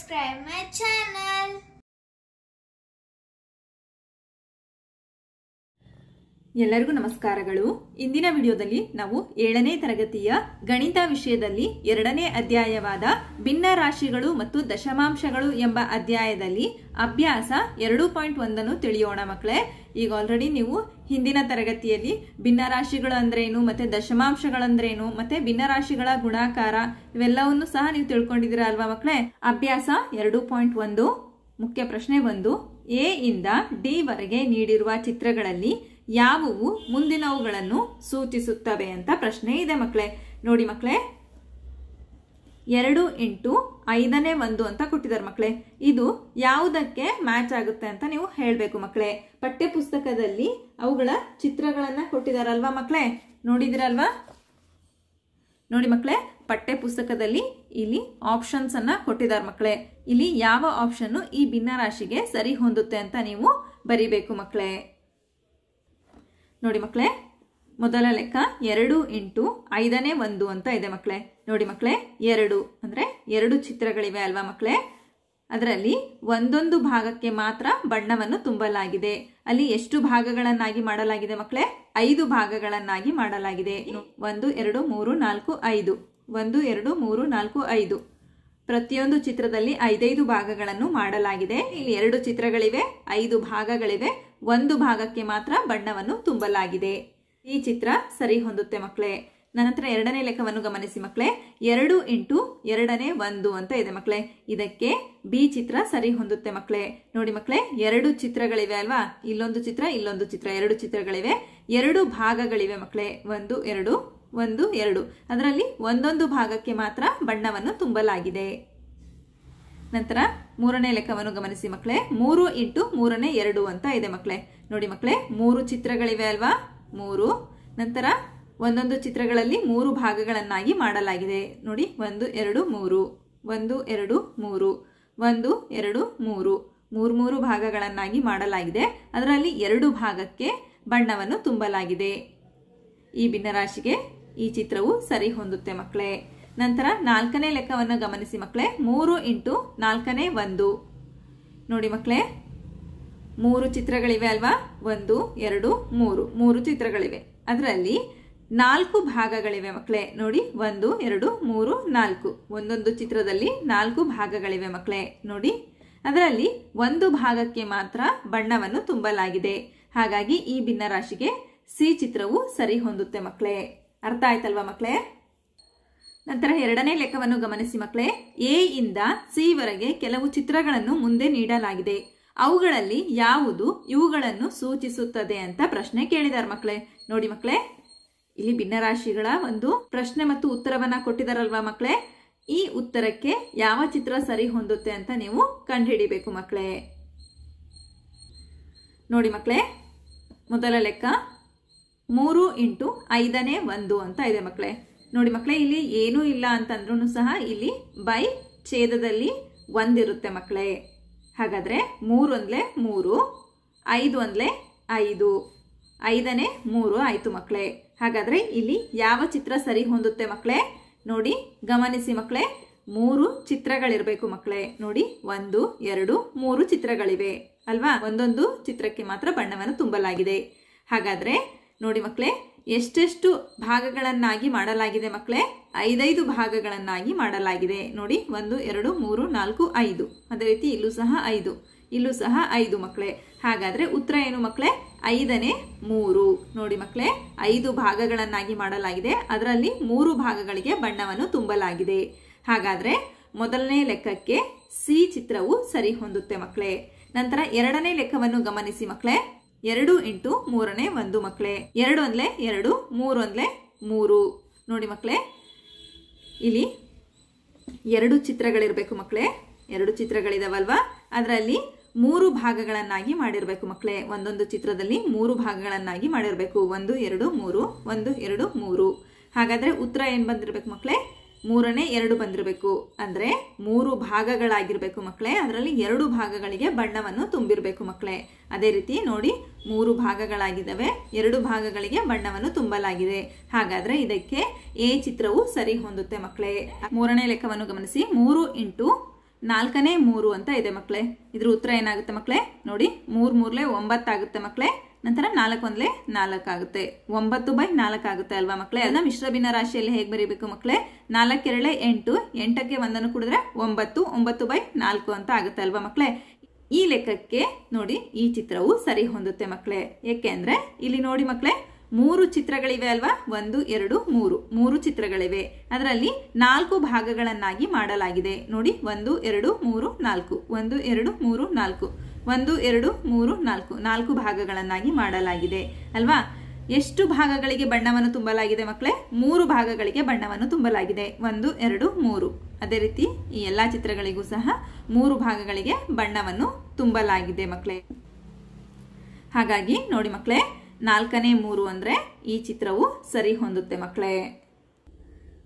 subscribe my channel. ಎಲ್ಲರಿಗೂ ನಮಸ್ಕಾರಗಳು. ಇಂದಿನ ವಿಡಿಯೋದಲ್ಲಿ ನಾವು 7ನೇ ತರಗತಿಯ ಗಣಿತ ವಿಷಯದಲ್ಲಿ 2ನೇ ಅಧ್ಯಾಯವಾದ ಭಿನ್ನ ರಾಶಿಗಳು ಮತ್ತು ದಶಮಾಂಶಗಳು ಎಂಬ ಅಧ್ಯಾಯದಲ್ಲಿ ಅಭ್ಯಾಸ 2.1 ಅನ್ನು ತಿಳಿಯೋಣ ಮಕ್ಕಳೇ. ಈಗ ಆಲ್ರೆಡಿ ನೀವು ಹಿಂದಿನ ತರಗತಿಯಲ್ಲಿ ಭಿನ್ನ ರಾಶಿಗಳು ಅಂದ್ರೇನು ಮತ್ತೆ ದಶಮಾಂಶಗಳಂದ್ರೇನು ಮತ್ತೆ ಭಿನ್ನ ರಾಶಿಗಳ ಗುಣಾಕಾರ ಇವೆಲ್ಲವನ್ನು ಸಹ ನೀವು ತಿಳ್ಕೊಂಡಿದ್ದೀರಾ ಅಲ್ವಾ ಮಕ್ಕಳೇ. ಅಭ್ಯಾಸ 2.1 ಮುಖ್ಯ ಪ್ರಶ್ನೆ 1. ಎ ಇಂದ ಡಿ ವರೆಗೆ ನೀಡಿರುವ ಚಿತ್ರಗಳಲ್ಲಿ ಯಾವುವು ಮುಂದಿನವುಗಳನ್ನು ಸೂಚಿಸುತ್ತವೆ ಅಂತ ಪ್ರಶ್ನೆ ಇದೆ ಮಕ್ಕಳೇ. ನೋಡಿ ಮಕ್ಕಳೇ, 2 × 5ನೇ 1 ಅಂತ ಕೊಟ್ಟಿದ್ದಾರೆ ಮಕ್ಕಳೇ. ಇದು ಯಾವುದಕ್ಕೆ ಮ್ಯಾಚ್ ಆಗುತ್ತೆ ಅಂತ ನೀವು ಹೇಳಬೇಕು ಮಕ್ಕಳೇ. ಪಠ್ಯ ಪುಸ್ತಕದಲ್ಲಿ ಅವುಗಳ ಚಿತ್ರಗಳನ್ನ ಕೊಟ್ಟಿದಾರಲ್ವಾ ಮಕ್ಕಳೇ, ನೋಡಿದಿರಲ್ವಾ? ನೋಡಿ ಮಕ್ಕಳೇ, ಪಠ್ಯ ಪುಸ್ತಕದಲ್ಲಿ ಇಲ್ಲಿ ಆಪ್ಷನ್ಸ್ ಅನ್ನ ಕೊಟ್ಟಿದ್ದಾರೆ ಮಕ್ಕಳೇ. ಇಲ್ಲಿ ಯಾವ ಆಪ್ಷನ್ ಈ ಭಿನ್ನ ರಾಶಿಗೆ ಸರಿ ಹೊಂದುತ್ತೆ ಅಂತ ನೀವು ಬರಿಬೇಕು ಮಕ್ಕಳೇ. ನೋಡಿ ಮಕ್ಕಳೇ, ಮೊದಲ ಲೆಕ್ಕ 2 × 5ನೇ 1 ಅಂತ ಇದೆ ಮಕ್ಕಳೇ. ನೋಡಿ ಮಕ್ಕಳೇ, 2 ಅಂದ್ರೆ 2 ಚಿತ್ರಗಳಿವೆ ಅಲ್ವಾ ಮಕ್ಕಳೇ. ಅದರಲ್ಲಿ ಒಂದೊಂದು ಭಾಗಕ್ಕೆ ಮಾತ್ರ ಬಣ್ಣವನ್ನು ತುಂಬಲಾಗಿದೆ. ಅಲ್ಲಿ ಎಷ್ಟು ಭಾಗಗಳನ್ನಾಗಿ ಮಾಡಲಾಗಿದೆ ಮಕ್ಕಳೇ? 5 ಭಾಗಗಳನ್ನಾಗಿ ಮಾಡಲಾಗಿದೆ. 1 2 3 4 5 1 2 3 4 5 ಪ್ರತಿಯೊಂದು ಚಿತ್ರದಲ್ಲಿ 5 ಭಾಗಗಳನ್ನು ಮಾಡಲಾಗಿದೆ. ಇಲ್ಲಿ 2 ಚಿತ್ರಗಳಿವೆ, 5 ಭಾಗಗಳಿವೆ, ಒಂದು ಭಾಗಕ್ಕೆ ಮಾತ್ರ ಬಣ್ಣವನ್ನು ತುಂಬಲಾಗಿದೆ. ಈ ಚಿತ್ರ ಸರಿ ಹೊಂದುತ್ತೆ ಮಕ್ಕಳೇ. ನಂತರ 2ನೇ ಲೆಕ್ಕವನ್ನು ಗಮನಿಸಿ ಮಕ್ಕಳೇ. 2 × 2ನೇ 1 ಅಂತ ಇದೆ ಮಕ್ಕಳೇ. ಇದಕ್ಕೆ ಬಿ ಚಿತ್ರ ಸರಿ ಹೊಂದುತ್ತೆ ಮಕ್ಕಳೇ. ನೋಡಿ ಮಕ್ಕಳೇ, 2 ಚಿತ್ರಗಳಿವೆ ಅಲ್ವಾ, ಇಲ್ಲೊಂದು ಚಿತ್ರ ಇಲ್ಲೊಂದು ಚಿತ್ರ, 2 ಚಿತ್ರಗಳಿವೆ, 2 ಭಾಗಗಳಿವೆ ಮಕ್ಕಳೇ. 1 2 1 2 ಅದರಲ್ಲಿ ಒಂದೊಂದು ಭಾಗಕ್ಕೆ ಮಾತ್ರ ಬಣ್ಣವನ್ನು ತುಂಬಲಾಗಿದೆ. ನಂತರ 3ನೇ ಲೆಕ್ಕವನ್ನು ಗಮನಿಸಿ ಮಕ್ಕಳೇ. 3 × 3ನೇ 2 ಅಂತ ಇದೆ ಮಕ್ಕಳೇ. ನೋಡಿ ಮಕ್ಕಳೇ, 3 ಚಿತ್ರಗಳಿವೆ ಅಲ್ವಾ, 3. ನಂತರ ಒಂದೊಂದು ಚಿತ್ರಗಳಲ್ಲಿ 3 ಭಾಗಗಳನ್ನಾಗಿ ಮಾಡಲಾಗಿದೆ. ನೋಡಿ 1 2 3 1 2 3 1 2 3 3 ಭಾಗಗಳನ್ನಾಗಿ ಮಾಡಲಾಗಿದೆ. ಅದರಲ್ಲಿ 2 ಭಾಗಕ್ಕೆ ಬಣ್ಣವನ್ನು ತುಂಬಲಾಗಿದೆ. ಈ ಭಿನ್ನರಾಶಿಗೆ ಈ ಚಿತ್ರವು ಸರಿ ಹೊಂದುತ್ತೆ ಮಕ್ಕಳೇ. ನಂತರ 4ನೇ ಲೆಕ್ಕವನ್ನು ಗಮನಿಸಿ ಮಕ್ಕಳೇ. 3 × 4ನೇ 1 ನೋಡಿ ಮಕ್ಕಳೇ, 3 ಚಿತ್ರಗಳಿವೆ ಅಲ್ವಾ, 1 2 3 3 ಚಿತ್ರಗಳಿವೆ. ಅದರಲ್ಲಿ 4 ಭಾಗಗಳಿವೆ ಮಕ್ಕಳೇ. ನೋಡಿ 1 2 3 4 ಒಂದೊಂದು ಚಿತ್ರದಲ್ಲಿ 4 ಭಾಗಗಳಿವೆ ಮಕ್ಕಳೇ. ನೋಡಿ, ಅದರಲ್ಲಿ ಒಂದು ಭಾಗಕ್ಕೆ ಮಾತ್ರ ಬಣ್ಣವನ್ನು ತುಂಬಲಾಗಿದೆ. ಹಾಗಾಗಿ ಈ ಭಿನ್ನರಾಶಿಗೆ ಸಿ ಚಿತ್ರವು ಸರಿ ಹೊಂದುತ್ತೆ ಮಕ್ಕಳೇ. ಅರ್ಥ ಆಯ್ತಲ್ವಾ ಮಕ್ಕಳೇ? ನಂತರ 2ನೇ ಲೆಕ್ಕವನ್ನು ಗಮನಿಸಿ ಮಕ್ಕಳೇ. ಎ ಇಂದ ಸಿ ವರೆಗೆ ಕೆಲವು ಚಿತ್ರಗಳನ್ನು ಮುಂದೆ ನೀಡಲಾಗಿದೆ. ಅವುಗಳಲ್ಲಿ ಯಾವುದು ಇವುಗಳನ್ನು ಸೂಚಿಸುತ್ತದೆ ಅಂತ ಪ್ರಶ್ನೆ ಕೇಳಿದಾರೆ ಮಕ್ಕಳೇ. ನೋಡಿ ಮಕ್ಕಳೇ, ಇಲ್ಲಿ ಭಿನ್ನರಾಶಿಗಳ ಒಂದು ಪ್ರಶ್ನೆ ಮತ್ತು ಉತ್ತರವನ್ನ ಕೊಟ್ಟಿದಾರಲ್ವಾ ಮಕ್ಕಳೇ. ಈ ಉತ್ತರಕ್ಕೆ ಯಾವ ಚಿತ್ರ ಸರಿ ಹೊಂದುತ್ತೆ ಅಂತ ನೀವು ಕಂಡುಹಿಡಿಬೇಕು ಮಕ್ಕಳೇ. ನೋಡಿ ಮಕ್ಕಳೇ, ಮೊದಲ ಲೆಕ್ಕ 3 × 5ನೇ 1 ಅಂತ ಇದೆ ಮಕ್ಕಳೇ. ನೋಡಿ ಮಕ್ಕಳೇ, ಇಲ್ಲಿ ಏನೂ ಇಲ್ಲ ಅಂತಂದ್ರೂ ಸಹ ಇಲ್ಲಿ ಬೈ ಛೇದದಲ್ಲಿ 1 ಇರುತ್ತೆ ಮಕ್ಕಳೇ. ಹಾಗಾದ್ರೆ 3 1 3 5 1 5 5ನೇ 3 ಆಯ್ತು ಮಕ್ಕಳೇ. ಹಾಗಾದ್ರೆ ಇಲ್ಲಿ ಯಾವ ಚಿತ್ರ ಸರಿ ಹೊಂದುತ್ತೆ ಮಕ್ಕಳೇ? ನೋಡಿ ಗಮನಿಸಿ ಮಕ್ಕಳೇ, 3 ಚಿತ್ರಗಳಿರ್ಬೇಕು ಮಕ್ಕಳೇ. ನೋಡಿ 1 2 3 ಚಿತ್ರಗಳಿವೆ ಅಲ್ವಾ, ಒಂದೊಂದು ಚಿತ್ರಕ್ಕೆ ಮಾತ್ರ ಬಣ್ಣವನ್ನು ತುಂಬಲಾಗಿದೆ. ಹಾಗಾದ್ರೆ ನೋಡಿ ಮಕ್ಕಳೇ, ಎಷ್ಟೆಷ್ಟು ಭಾಗಗಳನ್ನಾಗಿ ಮಾಡಲಾಗಿದೆ ಮಕ್ಕಳೇ? 5 ಭಾಗಗಳನ್ನಾಗಿ ಮಾಡಲಾಗಿದೆ. ನೋಡಿ 1 2 3 4 5 ಅದೇ ರೀತಿ ಇಲ್ಲೂ ಸಹ 5 ಇಲ್ಲೂ ಸಹ 5 ಮಕ್ಕಳೇ. ಹಾಗಾದ್ರೆ ಉತ್ತರ ಏನು ಮಕ್ಕಳೇ? 5ನೇ 3. ನೋಡಿ ಮಕ್ಕಳೇ, 5 ಭಾಗಗಳನ್ನಾಗಿ ಮಾಡಲಾಗಿದೆ. ಅದರಲ್ಲಿ 3 ಭಾಗಗಳಿಗೆ ಬಣ್ಣವನ್ನು ತುಂಬಲಾಗಿದೆ. ಹಾಗಾದ್ರೆ ಮೊದಲನೇ ಲೆಕ್ಕಕ್ಕೆ ಸಿ ಚಿತ್ರವು ಸರಿ ಹೊಂದುತ್ತೆ ಮಕ್ಕಳೇ. ನಂತರ 2ನೇ ಲೆಕ್ಕವನ್ನು ಗಮನಿಸಿ ಮಕ್ಕಳೇ. 2 × 3ನೇ 1 ಮಕ್ಕಳೇ. 2 1 2 3 1 3 ನೋಡಿ ಮಕ್ಕಳೇ, ಇಲ್ಲಿ 2 ಚಿತ್ರಗಳಿರ್ಬೇಕು ಮಕ್ಕಳೇ. 2 ಚಿತ್ರಗಳಿದಾವಲ್ವಾ, ಅದರಲ್ಲಿ 3 ಭಾಗಗಳನ್ನಾಗಿ ಮಾಡಿರ್ಬೇಕು ಮಕ್ಕಳೇ. ಒಂದೊಂದು ಚಿತ್ರದಲ್ಲಿ 3 ಭಾಗಗಳನ್ನಾಗಿ ಮಾಡಿರ್ಬೇಕು. 1 2 3 1 2 3 ಹಾಗಾದ್ರೆ ಉತ್ತರ ಏನ್ ಬಂದಿರ್ಬೇಕು ಮಕ್ಕಳೇ? 3ನೇ 2 ಬಂದಿರಬೇಕು. ಅಂದ್ರೆ 3 ಭಾಗಗಳಾಗಿರ್ಬೇಕು ಮಕ್ಕಳೇ. ಅದರಲ್ಲಿ 2 ಭಾಗಗಳಿಗೆ ಬಣ್ಣವನ್ನು ತುಂಬಿರ್ಬೇಕು ಮಕ್ಕಳೇ. ಅದೇ ರೀತಿ ನೋಡಿ 3 ಭಾಗಗಳಾಗಿದ್ದಾವೆ, 2 ಭಾಗಗಳಿಗೆ ಬಣ್ಣವನ್ನು ತುಂಬಲಾಗಿದೆ. ಹಾಗಾದ್ರೆ ಇದಕ್ಕೆ ಎ ಚಿತ್ರವು ಸರಿ ಹೊಂದುತ್ತೆ ಮಕ್ಕಳೇ. 3ನೇ ಲೆಕ್ಕವನ್ನು ಗಮನಿಸಿ. 3 × 4ನೇ 3 ಅಂತ ಇದೆ ಮಕ್ಕಳೇ. ಇದ್ರ ಉತ್ತರ ಏನಾಗುತ್ತೆ ಮಕ್ಕಳೇ? ನೋಡಿ 3 3 9 ಆಗುತ್ತೆ ಮಕ್ಕಳೇ. ನಂತರ 4 1 4 ಆಗುತ್ತೆ. 9/4 ಆಗುತ್ತೆ ಅಲ್ವಾ ಮಕ್ಕಳೇ? ಅದನ್ನ ಮಿಶ್ರ ಭಿನ್ನ ರಾಶಿಯಲ್ಲಿ ಹೇಗೆ ಬರೀಬೇಕು ಮಕ್ಕಳೇ? 4 2 8, 8ಕ್ಕೆ 1 ಕೂಡಿದ್ರೆ 9, 9/4 ಅಂತ ಆಗುತ್ತೆ ಅಲ್ವಾ ಮಕ್ಕಳೇ? ಈ ಲೆಕ್ಕಕ್ಕೆ ನೋಡಿ ಈ ಚಿತ್ರವು ಸರಿ ಹೊಂದುತ್ತೆ ಮಕ್ಕಳೇ. ಏಕೆ ಅಂದ್ರೆ ಇಲ್ಲಿ ನೋಡಿ ಮಕ್ಕಳೇ, 3 ಚಿತ್ರಗಳಿವೆ ಅಲ್ವಾ? 1 2 3 3 ಚಿತ್ರಗಳಿವೆ. ಅದರಲ್ಲಿ 4 ಭಾಗಗಳನ್ನಾಗಿ ಮಾಡಲಾಗಿದೆ. ನೋಡಿ 1 2 3 4 1 2 3 4 1 2 3 4 4 ಭಾಗಗಳನ್ನಾಗಿ ಮಾಡಲಾಗಿದೆ ಅಲ್ವಾ? ಎಷ್ಟು ಭಾಗಗಳಿಗೆ ಬಣ್ಣವನ್ನು ತುಂಬಲಾಗಿದೆ ಮಕ್ಕಳೇ? 3 ಭಾಗಗಳಿಗೆ ಬಣ್ಣವನ್ನು ತುಂಬಲಾಗಿದೆ. 1 2 3. ಅದೇ ರೀತಿ ಈ ಎಲ್ಲಾ ಚಿತ್ರಗಳಿಗೂ ಸಹ 3 ಭಾಗಗಳಿಗೆ ಬಣ್ಣವನ್ನು ತುಂಬಲಾಗಿದೆ ಮಕ್ಕಳೇ. ಹಾಗಾಗಿ ನೋಡಿ ಮಕ್ಕಳೇ, 4ನೇ 3 ಅಂದ್ರೆ ಈ ಚಿತ್ರವು ಸರಿ ಹೊಂದುತ್ತೆ ಮಕ್ಕಳೇ.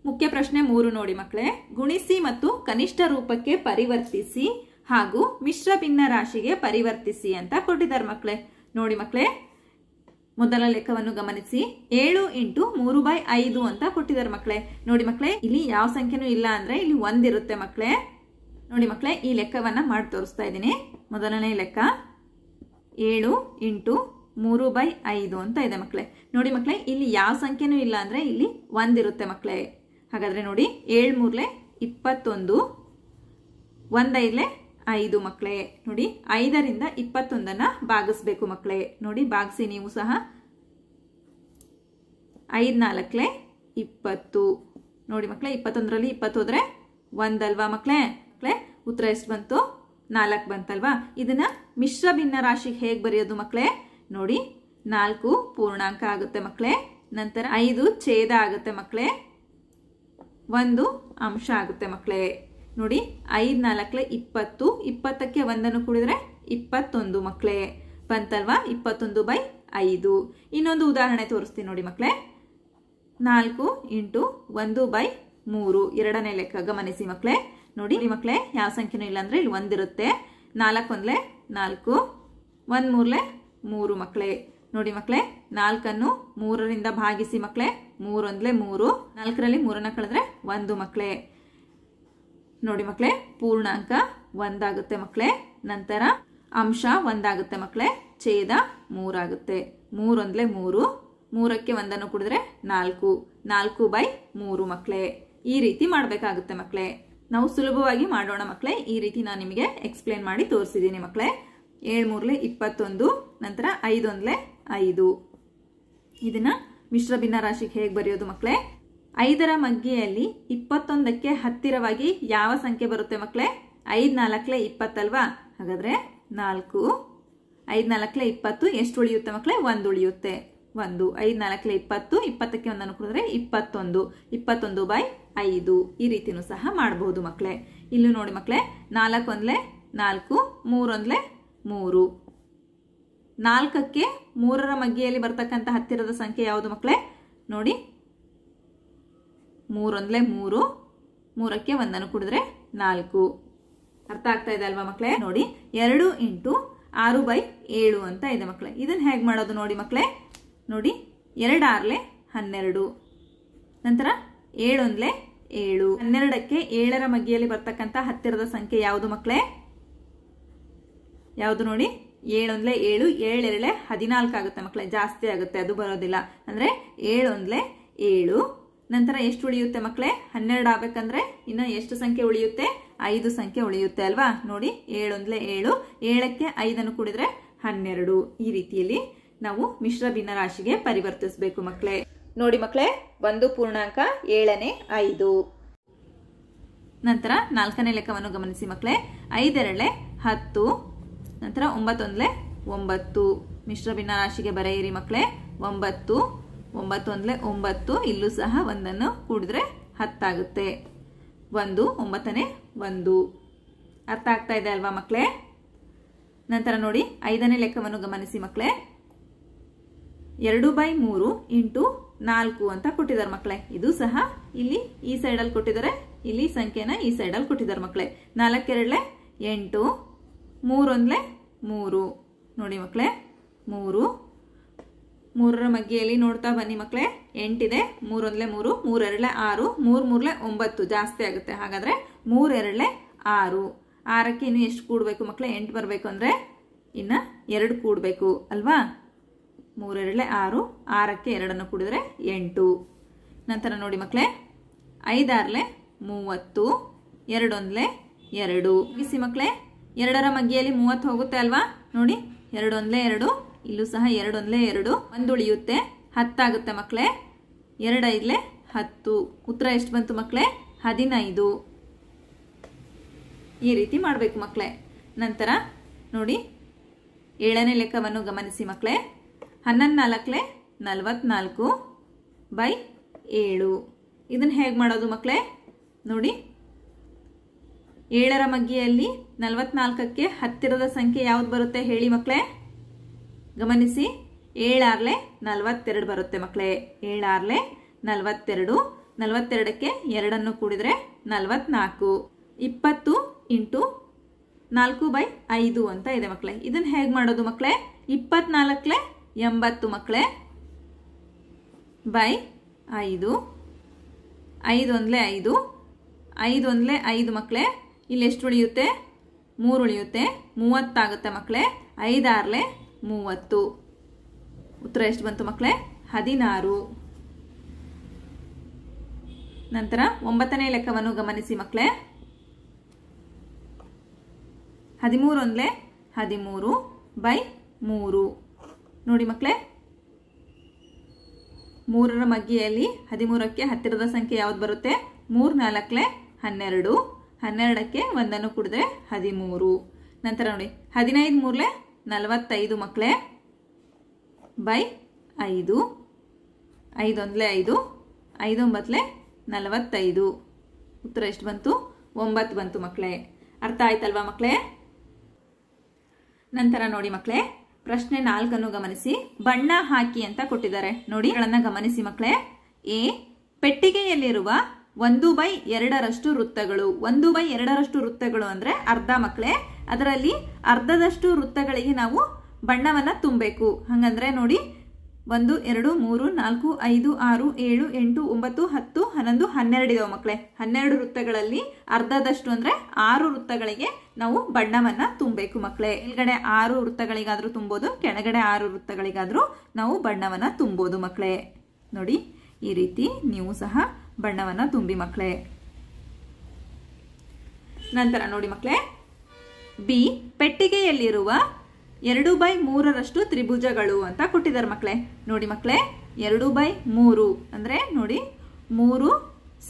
ಮುಖ್ಯ ಪ್ರಶ್ನೆ 3 ನೋಡಿ ಮಕ್ಕಳೇ. ಗುಣಿಸಿ ಮತ್ತು ಕನಿಷ್ಠ ರೂಪಕ್ಕೆ ಪರಿವರ್ತಿಸಿ ಹಾಗೂ ಮಿಶ್ರ ಭಿನ್ನ ರಾಶಿಗೆ ಪರಿವರ್ತಿಸಿ ಅಂತ ಕೊಟ್ಟಿದ್ದಾರೆ ಮಕ್ಕಳೇ. ನೋಡಿ ಮಕ್ಕಳೇ, ಮೊದಲ ಲೆಕ್ಕವನ್ನು ಗಮನಿಸಿ. 7 × 3/5 ಅಂತ ಕೊಟ್ಟಿದ್ದಾರೆ ಮಕ್ಕಳೇ. ನೋಡಿ ಮಕ್ಕಳೇ, ಇಲ್ಲಿ ಯಾವ ಸಂಖ್ಯೆನೂ ಇಲ್ಲ ಅಂದ್ರೆ ಇಲ್ಲಿ 1 ಇರುತ್ತೆ ಮಕ್ಕಳೇ. ನೋಡಿ ಮಕ್ಕಳೇ, ಈ ಲೆಕ್ಕವನ್ನ ಮಾಡಿ ತೋರಿಸ್ತಾ ಇದ್ದೀನಿ. ಮೊದಲನೇ ಲೆಕ್ಕ 7 × 3/5 ಅಂತ ಇದೆ ಮಕ್ಕಳೇ. ನೋಡಿ ಮಕ್ಕಳೇ, ಇಲ್ಲಿ ಯಾವ ಸಂಖ್ಯೆನೂ ಇಲ್ಲ ಅಂದ್ರೆ ಇಲ್ಲಿ 1 ಇರುತ್ತೆ ಮಕ್ಕಳೇ. ಹಾಗಾದ್ರೆ ನೋಡಿ 7 3 21, 1 5 5 ಮಕ್ಕಳೇ. ನೋಡಿ 5ರಿಂದ 21 ಭಾಗಿಸ್ಬೇಕು ಮಕ್ಕಳೇ. ನೋಡಿ ಭಾಗಿಸಿ ನೀವು ಸಹ. 5 4 20. ನೋಡಿ ಮಕ್ಕಳೇ, 21ರಲ್ಲಿ 20 ಹೋದ್ರೆ 1 ಅಲ್ವಾ ಮಕ್ಕಳೇ? ಉತ್ತರ ಎಷ್ಟು ಬಂತು? 4 ಬಂತಲ್ವಾ? ಇದನ್ನ ಮಿಶ್ರ ಭಿನ್ನ ರಾಶಿಗೆ ಹೇಗೆ ಬರೆಯೋದು ಮಕ್ಕಳೇ? ನೋಡಿ 4 ಪೂರ್ಣಾಂಕ ಆಗುತ್ತೆ ಮಕ್ಕಳೇ. ನಂತರ 5 ಛೇದ ಆಗುತ್ತೆ ಮಕ್ಕಳೇ. 1 ಅಂಶ ಆಗುತ್ತೆ ಮಕ್ಕಳೇ. ನೋಡಿ 5 4 20, 20ಕ್ಕೆ 1 ಕೂಡಿದ್ರೆ 21 ಮಕ್ಕಳೇ. ಬಂತಲ್ವಾ? 21/5. ಇನ್ನೊಂದು ಉದಾಹರಣೆ ತೋರಿಸ್ತೀನಿ ನೋಡಿ ಮಕ್ಕಳೇ. 4 × 1/3 ಎರಡನೇ ಲೆಕ್ಕ ಗಮನಿಸಿ ಮಕ್ಕಳೇ. ನೋಡಿ ಮಕ್ಕಳೇ, ಯಾವ ಸಂಖ್ಯೆನೂ ಇಲ್ಲ ಅಂದ್ರೆ ಇಲ್ಲಿ 1 ಇರುತ್ತೆ. 4 1 4, 1 3 3 ಮಕ್ಕಳೇ. ನೋಡಿ ಮಕ್ಕಳೇ, 4ಅನ್ನು 3ರಿಂದ ಭಾಗಿಸಿ ಮಕ್ಕಳೇ. 3 1 3, 4ರಲ್ಲಿ 3ನ್ನ ಕಳೆದ್ರೆ 1 ಮಕ್ಕಳೇ. ನೋಡಿ ಮಕ್ಕಳೇ, ಪೂರ್ಣಾಂಕ 1 ಆಗುತ್ತೆ ಮಕ್ಕಳೇ. ನಂತರ ಅಂಶ 1 ಆಗುತ್ತೆ ಮಕ್ಕಳೇ. ಛೇದ 3 ಆಗುತ್ತೆ. 3 1 3, 3ಕ್ಕೆ 1 ಕೂಡಿದ್ರೆ 4, 4/3 ಮಕ್ಕಳೇ. ಈ ರೀತಿ ಮಾಡಬೇಕಾಗುತ್ತೆ ಮಕ್ಕಳೇ. ನಾವು ಸುಲಭವಾಗಿ ಮಾಡೋಣ ಮಕ್ಕಳೇ. ಈ ರೀತಿ ನಾನು ನಿಮಗೆ ಎಕ್ಸ್ಪ್ಲೇನ್ ಮಾಡಿ ತೋರಿಸಿದ್ದೀನಿ ಮಕ್ಕಳೇ. 7 3 21, ನಂತರ 5 1 5. ಇದನ್ನ ಮಿಶ್ರ ಭಿನ್ನ ರಾಶಿಗೆ ಹೇಗೆ ಬರೆಯೋದು ಮಕ್ಕಳೇ? 5ರ ಮಗ್ಗೆಯಲ್ಲಿ 21ಕ್ಕೆ ಹತ್ತಿರವಾಗಿ ಯಾವ ಸಂಖ್ಯೆ ಬರುತ್ತೆ ಮಕ್ಕಳೇ? 5 4 20 ಅಲ್ವಾ? ಹಾಗಾದ್ರೆ 4, 5 4 20 ಎಷ್ಟು ಉಳಿಯುತ್ತೆ ಮಕ್ಕಳೇ? 1 ಉಳಿಯುತ್ತೆ. 1, 5 4 20, 20ಕ್ಕೆ 1 ಕೂಡಿದ್ರೆ 21, 21/5. ಈ ರೀತಿನೂ ಸಹ ಮಾಡಬಹುದು ಮಕ್ಕಳೇ. ಇಲ್ಲೂ ನೋಡಿ ಮಕ್ಕಳೇ, 4 1 4, 3 1 3. 4ಕ್ಕೆ 3ರ ಮಗ್ಗೆಯಲ್ಲಿ ಬರ್ತಕ್ಕಂಥ ಹತ್ತಿರದ ಸಂಖ್ಯೆ ಯಾವುದು ಮಕ್ಕಳೇ? ನೋಡಿ 3 1 3, 3ಕ್ಕೆ 1 ಕೂಡಿದ್ರೆ 4. ಅರ್ಥ ಆಗ್ತಾ ಇದೆ ಅಲ್ವಾ ಮಕ್ಕಳೇ? ನೋಡಿ 2 × 6/7 ಅಂತ ಇದೆ ಮಕ್ಕಳೇ. ಇದನ್ನ ಹೇಗೆ ಮಾಡೋದು ನೋಡಿ ಮಕ್ಕಳೇ. ನೋಡಿ 2 6 12, ನಂತರ 7 1 7. 12ಕ್ಕೆ 7ರ ಮಗ್ಗೆಯಲ್ಲಿ ಬರ್ತಕ್ಕಂಥ ಹತ್ತಿರದ ಸಂಖ್ಯೆ ಯಾವುದು ಮಕ್ಕಳೇ? ಯಾವುದು ನೋಡಿ? 7 1 7, 7 2 14 ಆಗುತ್ತೆ ಮಕ್ಕಳೇ. ಜಾಸ್ತಿ ಆಗುತ್ತೆ, ಅದು ಬರೋದಿಲ್ಲ. ಅಂದ್ರೆ 7 1 7. ನಂತರ ಎಷ್ಟು ಉಳಿಯುತ್ತೆ ಮಕ್ಕಳೇ? 12 ಆಗ್ಬೇಕಂದ್ರೆ ಇನ್ನು ಎಷ್ಟು ಸಂಖ್ಯೆ ಉಳಿಯುತ್ತೆ? 5 ಸಂಖ್ಯೆ ಉಳಿಯುತ್ತೆ ಅಲ್ವಾ? ನೋಡಿ 7 1 7, 7ಕ್ಕೆ 5 ಕೂಡಿದ್ರೆ 12. ಈ ರೀತಿಯಲ್ಲಿ ನಾವು ಮಿಶ್ರ ಭಿನ್ನ ರಾಶಿಗೆ ಪರಿವರ್ತಿಸಬೇಕು ಮಕ್ಕಳೇ. ನೋಡಿ ಮಕ್ಕಳೇ, 1 ಪೂರ್ಣಾಂಕ 7ನೇ 5. ನಂತರ 4ನೇ ಲೆಕ್ಕವನ್ನು ಗಮನಿಸಿ ಮಕ್ಕಳೇ. 5 2 10, ನಂತರ 9 1 9. ಮಿಶ್ರ ಭಿನ್ನ ರಾಶಿಗೆ ಬರೆಯಿರಿ ಮಕ್ಕಳೇ. 9 9 1 9. ಇಲ್ಲೂ ಸಹ 1 ಕೂಡಿದ್ರೆ 10 ಆಗುತ್ತೆ. 1 9ನೇ 1. ಅರ್ಥ ಆಗ್ತಾ ಇದೆ ಅಲ್ವಾ ಮಕ್ಕಳೇ? ನಂತರ ನೋಡಿ 5ನೇ ಲೆಕ್ಕವನ್ನು ಗಮನಿಸಿ ಮಕ್ಕಳೇ. 2/3 × 4 ಅಂತ ಕೊಟ್ಟಿದ್ದಾರೆ ಮಕ್ಕಳೇ. ಇದು ಸಹ ಇಲ್ಲಿ ಈ ಸೈಡ್ ಅಲ್ಲಿ ಕೊಟ್ಟಿದ್ದಾರೆ, ಇಲ್ಲಿ ಸಂಖ್ಯೆನ ಈ ಸೈಡ್ ಅಲ್ಲಿ ಕೊಟ್ಟಿದ್ದಾರೆ ಮಕ್ಕಳೇ. 4 2 8, 3 1 3. ನೋಡಿ ಮಕ್ಕಳೇ, 3 3ರ ಮಗ್ಗೆಯಲ್ಲಿ ನೋಡ್ತಾ ಬನ್ನಿ ಮಕ್ಕಳೇ. 8 ಇದೆ. 3 1 3, 3 2 6, 3 3 9. ಜಾಸ್ತಿ ಆಗುತ್ತೆ. ಹಾಗಾದ್ರೆ 3 2 6. 6ಕ್ಕೆ ಇನ್ನು ಎಷ್ಟು ಕೂಡಬೇಕು ಮಕ್ಕಳೇ? 8 ಬರಬೇಕು ಅಂದರೆ ಇನ್ನು 2 ಕೂಡಬೇಕು ಅಲ್ವಾ? 3 2 6, 6ಕ್ಕೆ 2 ಕೂಡಿದ್ರೆ 8. ನಂತರ ನೋಡಿ ಮಕ್ಕಳೇ, 5 6 30, 2 1 2. ಮುಗಿಸಿ ಮಕ್ಕಳೇ. 2ರ ಮಗ್ಗಿಯಲ್ಲಿ 30 ಹೋಗುತ್ತೆ ಅಲ್ವಾ? ನೋಡಿ 2 1 2, ಇಲ್ಲೂ ಸಹ 2 1 2, 1 ಉಳಿಯುತ್ತೆ, 10 ಆಗುತ್ತೆ ಮಕ್ಕಳೇ. 2 5 10. ಉತ್ತರ ಎಷ್ಟು ಬಂತು ಮಕ್ಕಳೇ? 15. ಈ ರೀತಿ ಮಾಡಬೇಕು ಮಕ್ಕಳೇ. ನಂತರ ನೋಡಿ 7ನೇ ಲೆಕ್ಕವನ್ನು ಗಮನಿಸಿ ಮಕ್ಕಳೇ. 11 4 44/7. ಇದನ್ನು ಹೇಗೆ ಮಾಡೋದು ಮಕ್ಕಳೇ? ನೋಡಿ 7ರ ಮಗ್ಗಿಯಲ್ಲಿ 44ಕ್ಕೆ ಹತ್ತಿರದ ಸಂಖ್ಯೆ ಯಾವ್ದು ಬರುತ್ತೆ ಹೇಳಿ ಮಕ್ಕಳೇ? ಗಮನಿಸಿ. 7 6 42 ಬರುತ್ತೆ ಮಕ್ಕಳೇ. 7 6 42. 42ಕ್ಕೆ 2 ಕೂಡಿದ್ರೆ 44. 20 × 4/5 ಅಂತ ಇದೆ ಮಕ್ಕಳೇ. ಇದನ್ನ ಹೇಗೆ ಮಾಡೋದು ಮಕ್ಕಳೇ? 24 80 ಮಕ್ಕಳೇ ಬೈ 5. 5 1 5, 5 1 5 ಮಕ್ಕಳೇ. ಇಲ್ಲಿ ಎಷ್ಟು ಉಳಿಯುತ್ತೆ? 3 ಉಳಿಯುತ್ತೆ, 30 ಆಗುತ್ತೆ ಮಕ್ಕಳೇ. 5 6 30. ಉತ್ತರ ಎಷ್ಟು ಬಂತು ಮಕ್ಕಳೇ? 16. ನಂತರ 9ನೇ ಲೆಕ್ಕವನ್ನು ಗಮನಿಸಿ ಮಕ್ಕಳೇ. 13 1 13/3. ನೋಡಿ ಮಕ್ಕಳೇ, 3ರ ಮಗ್ಗಿಯಲ್ಲಿ 13ಕ್ಕೆ ಹತ್ತಿರದ ಸಂಖ್ಯೆ ಯಾವ್ದು ಬರುತ್ತೆ? 3 4 12. 12ಕ್ಕೆ 1 ಕೂಡಿದ್ರೆ 13. ನಂತರ ನೋಡಿ 15 3 45 ಮಕ್ಕಳೇ ಬೈ 5. 5 1 5, 5 9 45. ಉತ್ತರ ಎಷ್ಟು ಬಂತು? 9 ಬಂತು ಮಕ್ಕಳೇ. ಅರ್ಥ ಆಯ್ತಲ್ವಾ ಮಕ್ಕಳೇ? ನಂತರ ನೋಡಿ ಮಕ್ಕಳೇ, ಪ್ರಶ್ನೆ 4 ಗಮನಿಸಿ. ಬಣ್ಣ ಹಾಕಿ ಅಂತ ಕೊಟ್ಟಿದ್ದಾರೆ. ನೋಡಿ ಗಳನ್ನ ಗಮನಿಸಿ ಮಕ್ಕಳೇ. ಎ, ಪೆಟ್ಟಿಗೆಯಲ್ಲಿರುವ 1/2 ವೃತ್ತಗಳು. 1/2 ವೃತ್ತಗಳು ಅಂದ್ರೆ ಅರ್ಧ ಮಕ್ಕಳೇ. ಅದರಲ್ಲಿ ಅರ್ಧದಷ್ಟು ವೃತ್ತಗಳಿಗೆ ನಾವು ಬಣ್ಣವನ್ನ ತುಂಬಬೇಕು. ಹಂಗಂದ್ರೆ ನೋಡಿ 1 2 3 4 5 6 7 8 9 10 11 12 ಇದಾವೆ ಮಕ್ಕಳೇ. 12 ವೃತ್ತಗಳಲ್ಲಿ ಅರ್ಧದಷ್ಟು ಅಂದ್ರೆ 6 ವೃತ್ತಗಳಿಗೆ ನಾವು ಬಣ್ಣವನ್ನ ತುಂಬಬೇಕು ಮಕ್ಕಳೇ. ಕೆಳಗಡೆ 6 ವೃತ್ತಗಳಿಗಾದ್ರೂ ತುಂಬೋದು, ಕೆಳಗಡೆ 6 ವೃತ್ತಗಳಿಗಾದ್ರೂ ನಾವು ಬಣ್ಣವನ್ನ ತುಂಬೋದು ಮಕ್ಕಳೇ. ನೋಡಿ ಈ ರೀತಿ ನೀವು ಸಹ ಬಣ್ಣವನ್ನ ತುಂಬಿ ಮಕ್ಕಳೇ. ನಂತರ ನೋಡಿ ಮಕ್ಕಳೇ, ಬಿ, ಪೆಟ್ಟಿಗೆಯಲ್ಲಿರುವ 2/3 ತ್ರಿಭುಜಗಳು ಅಂತ ಕೊಟ್ಟಿದ್ದಾರೆ ಮಕ್ಕಳೇ. ನೋಡಿ ಮಕ್ಕಳೇ, 2/3 ಅಂದ್ರೆ ನೋಡಿ 3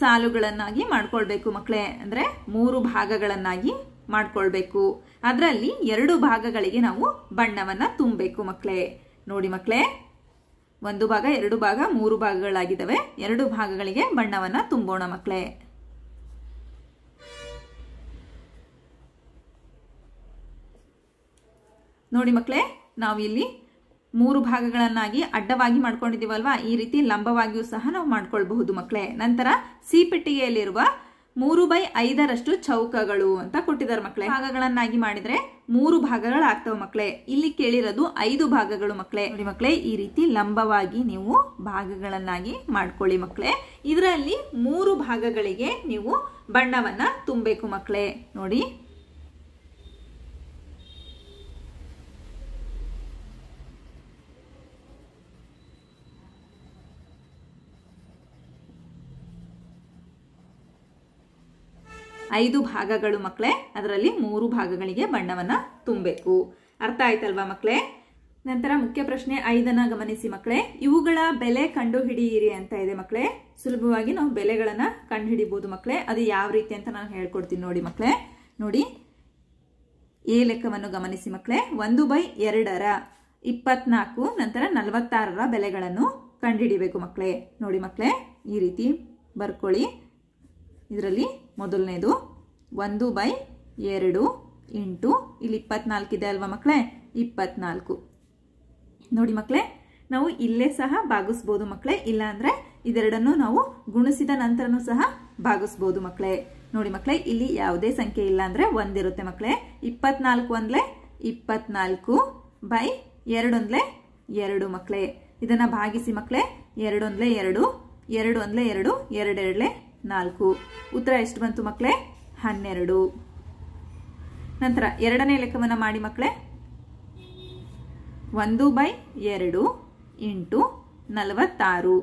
ಸಾಲುಗಳನ್ನಾಗಿ ಮಾಡ್ಕೊಳ್ಬೇಕು ಮಕ್ಕಳೇ. ಅಂದ್ರೆ 3 ಭಾಗಗಳನ್ನಾಗಿ ಮಾಡ್ಕೊಳ್ಬೇಕು. ಅದರಲ್ಲಿ 2 ಭಾಗಗಳಿಗೆ ನಾವು ಬಣ್ಣವನ್ನ ತುಂಬಬೇಕು ಮಕ್ಕಳೇ. ನೋಡಿ ಮಕ್ಕಳೇ, 1 ಭಾಗ 2 ಭಾಗ 3 ಭಾಗಗಳಾಗಿದ್ದಾವೆ. 2 ಭಾಗಗಳಿಗೆ ಬಣ್ಣವನ್ನ ತುಂಬೋಣ ಮಕ್ಕಳೇ. ನೋಡಿ ಮಕ್ಕಳೇ, ನಾವು ಇಲ್ಲಿ 3 ಭಾಗಗಳನ್ನಾಗಿ ಅಡ್ಡವಾಗಿ ಮಾಡ್ಕೊಂಡಿದ್ದೀವಲ್ವಾ, ಈ ರೀತಿ ಲಂಬವಾಗಿಯೂ ಸಹ ನಾವು ಮಾಡ್ಕೊಳ್ಬಹುದು ಮಕ್ಕಳೇ. ನಂತರ ಸಿ, ಪೆಟ್ಟಿಗೆಯಲ್ಲಿರುವ 3/5 ಚೌಕಗಳು ಅಂತ ಕೊಟ್ಟಿದ್ದಾರೆ ಮಕ್ಕಳೇ. ಭಾಗಗಳನ್ನಾಗಿ ಮಾಡಿದ್ರೆ 3 ಭಾಗಗಳಾಗ್ತವೆ ಮಕ್ಕಳೇ. ಇಲ್ಲಿ ಕೇಳಿರೋದು 5 ಭಾಗಗಳು ಮಕ್ಕಳೇ. ನೋಡಿ ಮಕ್ಕಳೇ, ಈ ರೀತಿ ಲಂಬವಾಗಿ ನೀವು ಭಾಗಗಳನ್ನಾಗಿ ಮಾಡ್ಕೊಳ್ಳಿ ಮಕ್ಕಳೇ. ಇದರಲ್ಲಿ 3 ಭಾಗಗಳಿಗೆ ನೀವು ಬಣ್ಣವನ್ನ ತುಂಬಬೇಕು ಮಕ್ಕಳೇ. ನೋಡಿ ಐದು ಭಾಗಗಳು ಮಕ್ಕಳೇ. ಅದರಲ್ಲಿ 3 ಭಾಗಗಳಿಗೆ ಬಣ್ಣವನ್ನ ತುಂಬಬೇಕು. ಅರ್ಥ ಆಯ್ತಲ್ವಾ ಮಕ್ಕಳೇ? ನಂತರ ಮುಖ್ಯ ಪ್ರಶ್ನೆ 5 ಗಮನಿಸಿ ಮಕ್ಕಳೇ. ಇವುಗಳ ಬೆಲೆ ಕಂಡುಹಿಡಿಯಿರಿ ಅಂತ ಇದೆ ಮಕ್ಕಳೇ. ಸುಲಭವಾಗಿ ನಾವು ಬೆಲೆಗಳನ್ನ ಕಂಡುಹಿಡಿಬಹುದು ಮಕ್ಕಳೇ. ಅದು ಯಾವ ರೀತಿ ಅಂತ ನಾನು ಹೇಳ್ಕೊಡ್ತೀನಿ ನೋಡಿ ಮಕ್ಕಳೇ. ನೋಡಿ ಎ ಲೆಕ್ಕವನ್ನು ಗಮನಿಸಿ ಮಕ್ಕಳೇ. 1/2 24 ನಂತರ 46 ಬೆಲೆಗಳನ್ನು ಕಂಡುಹಿಡಿಬೇಕು ಮಕ್ಕಳೇ. ನೋಡಿ ಮಕ್ಕಳೇ, ಈ ರೀತಿ ಬರ್ಕೊಳ್ಳಿ. ಇದರಲ್ಲಿ ಮೊದಲನೇದು 1/2 ಇಂಟು ಇಲ್ಲಿ 24 ಇದೆ ಅಲ್ವಾ ಮಕ್ಕಳೇ, 24. ನೋಡಿ ಮಕ್ಕಳೇ, ನಾವು ಇಲ್ಲೇ ಸಹ ಭಾಗಿಸ್ಬೋದು ಮಕ್ಕಳೇ. ಇಲ್ಲ ಅಂದ್ರೆ ಇದೆರಡನ್ನು ನಾವು ಗುಣಿಸಿದ ನಂತರನೂ ಸಹ ಭಾಗಿಸ್ಬೋದು ಮಕ್ಕಳೇ. ನೋಡಿ ಮಕ್ಕಳೇ, ಇಲ್ಲಿ ಯಾವುದೇ ಸಂಖ್ಯೆ ಇಲ್ಲ ಅಂದ್ರೆ 1 ಇರುತ್ತೆ ಮಕ್ಕಳೇ. 24 1 24 ಬೈ 2 1 2 ಮಕ್ಕಳೇ. ಇದನ್ನ ಭಾಗಿಸಿ ಮಕ್ಕಳೇ. 2 1 2, 2 1 2, 2 2 4. ಉತ್ತರ ಎಷ್ಟು ಬಂತು ಮಕ್ಕಳೇ? 12. ನಂತರ ಎರಡನೇ ಲೆಕ್ಕವನ್ನು ಮಾಡಿ ಮಕ್ಕಳೇ. 1/2 ಇಂಟು 46.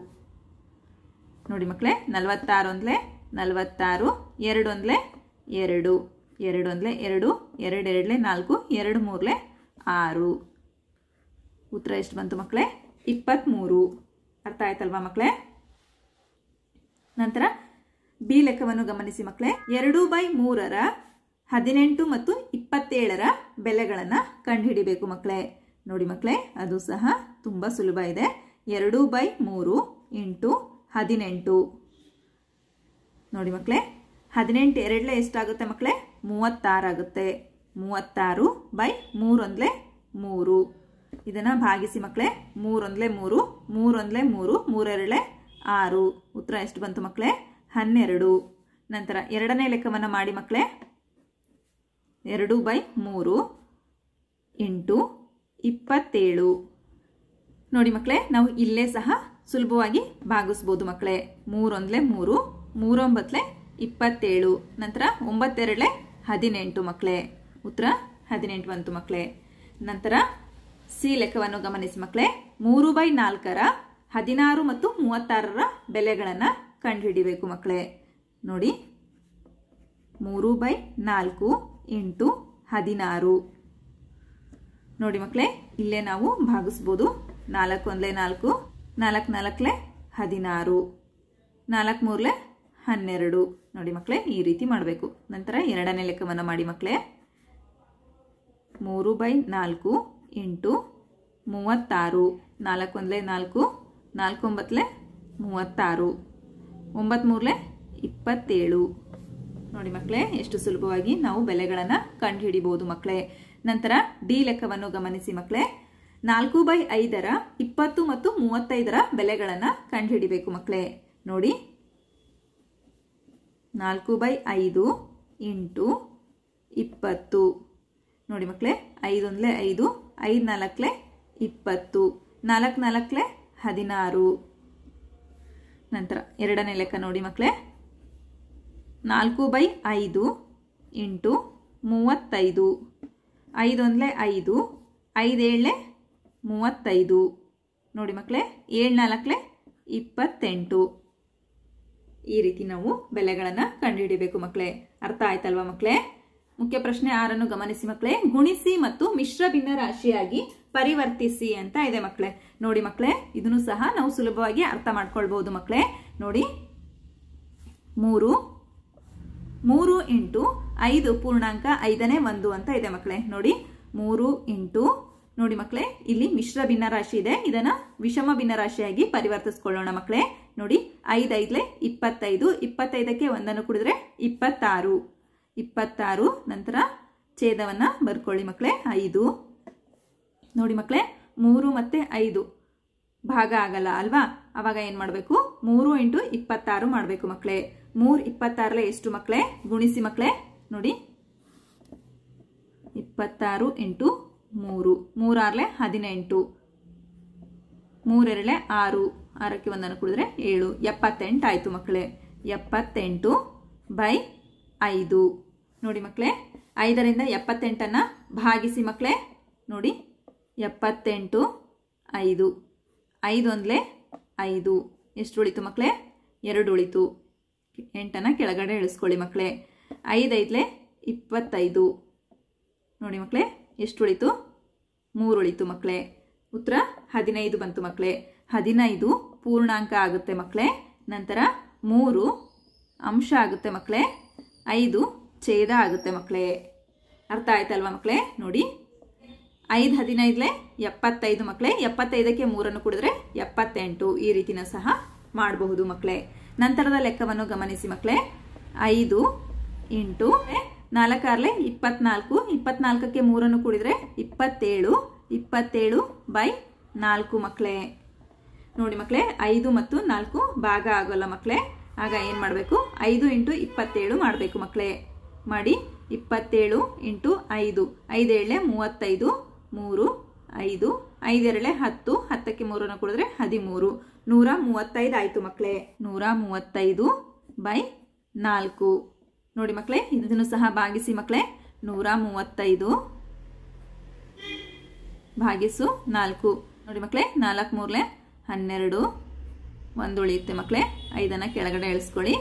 ನೋಡಿ ಮಕ್ಕಳೇ, 46 ಒಂದ್ಲೆ 46, 2 ಒಂದ್ಲೆ 2, 2 ಒಂದ್ಲೆ 2, 2 ಎರಡ್ಲೆ 4, 2 ಮೂರ್ಲೆ 6. ಉತ್ತರ ಎಷ್ಟು ಬಂತು ಮಕ್ಕಳೇ? 23. ಅರ್ಥ ಆಯ್ತಲ್ವಾ ಮಕ್ಕಳೇ? ನಂತರ ಬಿ ಲೆಕ್ಕವನ್ನು ಗಮನಿಸಿ ಮಕ್ಕಳೇ. 2/3 18 ಮತ್ತು 27 ಬೆಲೆಗಳನ್ನು ಕಂಡುಹಿಡಿಬೇಕು ಮಕ್ಕಳೇ. ನೋಡಿ ಮಕ್ಕಳೇ, ಅದು ಸಹ ತುಂಬಾ ಸುಲಭ ಇದೆ. 2/3 ಇಂಟು 18. ನೋಡಿ ಮಕ್ಕಳೇ, 18 ಎರಡ್ಲೆ ಎಷ್ಟಾಗುತ್ತೆ ಮಕ್ಕಳೇ? 36 ಆಗುತ್ತೆ. 36/3 ಒಂದ್ಲೆ 3. ಇದನ್ನ ಭಾಗಿಸಿ ಮಕ್ಕಳೇ. 3 ಒಂದ್ಲೆ 3, 3 ಒಂದ್ಲೆ 3, 3 ಎರಡ್ಲೆ 6. ಉತ್ತರ ಎಷ್ಟು ಬಂತು ಮಕ್ಕಳೇ? 12. ನಂತರ ಎರಡನೇ ಲೆಕ್ಕವನ್ನು ಮಾಡಿ ಮಕ್ಕಳೇ. 2/3 ಇಂಟು 27. ನೋಡಿ ಮಕ್ಕಳೇ, ನಾವು ಇಲ್ಲೇ ಸಹ ಸುಲಭವಾಗಿ ಭಾಗಿಸ್ಬೋದು ಮಕ್ಕಳೇ. 3 ಒಂದ್ಲೆ 3, 3 9 27. ನಂತರ 9 ಎರಡ್ಲೆ 18 ಮಕ್ಕಳೇ. ಉತ್ತರ 18 ಬಂತು ಮಕ್ಕಳೇ. ನಂತರ ಸಿ ಲೆಕ್ಕವನ್ನು ಗಮನಿಸಿ ಮಕ್ಕಳೇ. 3/4 16 ಮತ್ತು 36 ಬೆಲೆಗಳನ್ನು ಕಂಡುಹಿಡಿಬೇಕು ಮಕ್ಕಳೇ. ನೋಡಿ, 3/4 ಇಂಟು 16. ನೋಡಿ ಮಕ್ಕಳೇ, ಇಲ್ಲೇ ನಾವು ಭಾಗಿಸ್ಬೋದು. 4 ಒಂದ್ಲೆ 4, 4 4 16, 4 3 12. ನೋಡಿ ಮಕ್ಕಳೇ, ಈ ರೀತಿ ಮಾಡಬೇಕು. ನಂತರ ಎರಡನೇ ಲೆಕ್ಕವನ್ನು ಮಾಡಿ ಮಕ್ಕಳೇ. 3/4 ಇಂಟು 36. 4 ಒಂದ್ಲೆ 4, 4 9 36, 9 3 27. ನೋಡಿ ಮಕ್ಕಳೇ, ಎಷ್ಟು ಸುಲಭವಾಗಿ ನಾವು ಬೆಲೆಗಳನ್ನು ಕಂಡುಹಿಡಿಬಹುದು ಮಕ್ಕಳೇ. ನಂತರ ಡಿ ಲೆಕ್ಕವನ್ನು ಗಮನಿಸಿ ಮಕ್ಕಳೇ. 4/5 20 ಮತ್ತು 35 ಬೆಲೆಗಳನ್ನು ಕಂಡುಹಿಡಿಬೇಕು ಮಕ್ಕಳೇ. ನೋಡಿ, 4/5 ಇಂಟು 20. ನೋಡಿ ಮಕ್ಕಳೇ, 5 ಒಂದ್ಲೆ 5, 5 4 20, 4 4 16. ನಂತರ ಎರಡನೇ ಲೆಕ್ಕ ನೋಡಿ ಮಕ್ಕಳೇ. 4/5 ಇಂಟು 35. 5 ಒಂದ್ಲೆ 5, 5 7 35. ನೋಡಿ ಮಕ್ಕಳೇ, 7 4 28. ಈ ರೀತಿ ನಾವು ಬೆಲೆಗಳನ್ನು ಕಂಡುಹಿಡಿಬೇಕು ಮಕ್ಕಳೇ. ಅರ್ಥ ಆಯ್ತಲ್ವಾ ಮಕ್ಕಳೇ? ಮುಖ್ಯ ಪ್ರಶ್ನೆ 6 ಗಮನಿಸಿ ಮಕ್ಕಳೇ. ಗುಣಿಸಿ ಮತ್ತು ಮಿಶ್ರ ಭಿನ್ನ ರಾಶಿಯಾಗಿ ಪರಿವರ್ತಿಸಿ ಅಂತ ಇದೆ ಮಕ್ಕಳೇ. ನೋಡಿ ಮಕ್ಕಳೇ, ಇದನ್ನು ಸಹ ನಾವು ಸುಲಭವಾಗಿ ಅರ್ಥ ಮಾಡ್ಕೊಳ್ಬಹುದು ಮಕ್ಕಳೇ. ನೋಡಿ, 3 ಇಂಟು 5 ಪೂರ್ಣಾಂಕ 5ನೇ 1 ಅಂತ ಇದೆ ಮಕ್ಕಳೇ. ನೋಡಿ, 3 ಇಂಟು, ನೋಡಿ ಮಕ್ಕಳೇ, ಇಲ್ಲಿ ಮಿಶ್ರ ಭಿನ್ನ ರಾಶಿ ಇದೆ. ಇದನ್ನ ವಿಷಮ ಭಿನ್ನ ರಾಶಿಯಾಗಿ ಪರಿವರ್ತಿಸಿಕೊಳ್ಳೋಣ ಮಕ್ಕಳೇ. ನೋಡಿ, 5 5 25, 25ಕ್ಕೆ 1 ಕೂಡಿದ್ರೆ 26, 26. ನಂತರ ಛೇದವನ್ನ ಬರ್ಕೊಳ್ಳಿ ಮಕ್ಕಳೇ. 5. ನೋಡಿ ಮಕ್ಕಳೇ, 3 ಮತ್ತೆ 5 ಭಾಗ ಆಗಲ್ಲ ಅಲ್ವಾ? ಅವಾಗ ಏನ್ ಮಾಡಬೇಕು? 3 ಇಂಟು 26 ಮಾಡಬೇಕು ಮಕ್ಕಳೇ. 3 26 ಎಷ್ಟು ಮಕ್ಕಳೇ? ಗುಣಿಸಿ ಮಕ್ಕಳೇ. ನೋಡಿ, 26 ಇಂಟು 3, 3 6 18, 3 2 6, 6ಕ್ಕೆ 1 ಕೂಡಿದ್ರೆ 7, 78 ಆಯ್ತು ಮಕ್ಕಳೇ. 78/5. ನೋಡಿ ಮಕ್ಕಳೇ, 5ರಿಂದ 78 ಭಾಗಿಸಿ ಮಕ್ಕಳೇ. ನೋಡಿ, 78 5, 5 ಒಂದ್ಲೆ 5. ಎಷ್ಟು ಉಳಿತು ಮಕ್ಕಳೇ? 2 ಉಳಿತು. 8 ಕೆಳಗಡೆ ಇಳಿಸ್ಕೊಳ್ಳಿ ಮಕ್ಕಳೇ. 5 5 25. ನೋಡಿ ಮಕ್ಕಳೇ, ಎಷ್ಟು ಉಳಿತು? 3 ಉಳಿತು ಮಕ್ಕಳೇ. ಉತ್ತರ 15 ಬಂತು ಮಕ್ಕಳೇ. 15 ಪೂರ್ಣಾಂಕ ಆಗುತ್ತೆ ಮಕ್ಕಳೇ. ನಂತರ 3 ಅಂಶ ಆಗುತ್ತೆ ಮಕ್ಕಳೇ. 5 ಛೇದ ಆಗುತ್ತೆ ಮಕ್ಕಳೇ. ಅರ್ಥ ಆಯ್ತಲ್ವಾ ಮಕ್ಕಳೇ? ನೋಡಿ, 5 15 75 ಮಕ್ಕಳೇ. 75ಕ್ಕೆ 3 ಕೂಡಿದ್ರೆ 78. ಈ ರೀತಿನ ಸಹ ಮಾಡಬಹುದು ಮಕ್ಕಳೇ. ನಂತರದ ಲೆಕ್ಕವನ್ನು ಗಮನಿಸಿ ಮಕ್ಕಳೇ. 5 ಇಂಟು 4 6 24, 24ಕ್ಕೆ 3 ಕೂಡಿದ್ರೆ 27, 27/4 ಮಕ್ಕಳೇ. ನೋಡಿ ಮಕ್ಕಳೇ, 5 ಮತ್ತು 4 ಭಾಗ ಆಗೋಲ್ಲ ಮಕ್ಕಳೇ. ಆಗ ಏನ್ ಮಾಡಬೇಕು? 5 ಇಂಟು 27 ಮಾಡಬೇಕು ಮಕ್ಕಳೇ. ಮಾಡಿ, 27 ಇಂಟು 5, 5 7 35, 3 5, 5 2 10, 10ಕ್ಕೆ 3 ಕೂಡಿದ್ರೆ 13, 135 ಆಯ್ತು ಮಕ್ಕಳೇ. 135/4. ನೋಡಿ ಮಕ್ಕಳೇ, ಇದನ್ನು ಸಹ ಭಾಗಿಸಿ ಮಕ್ಕಳೇ. 135 ಭಾಗಿಸು 4 ನೋಡಿ ಮಕ್ಕಳೇ 4 ಮೂರ್ಲೆ 12 ಒಂದು ಉಳಿಯುತ್ತೆ ಮಕ್ಕಳೇ 5 ಕೆಳಗಡೆ ಇಳಿಸ್ಕೊಳ್ಳಿ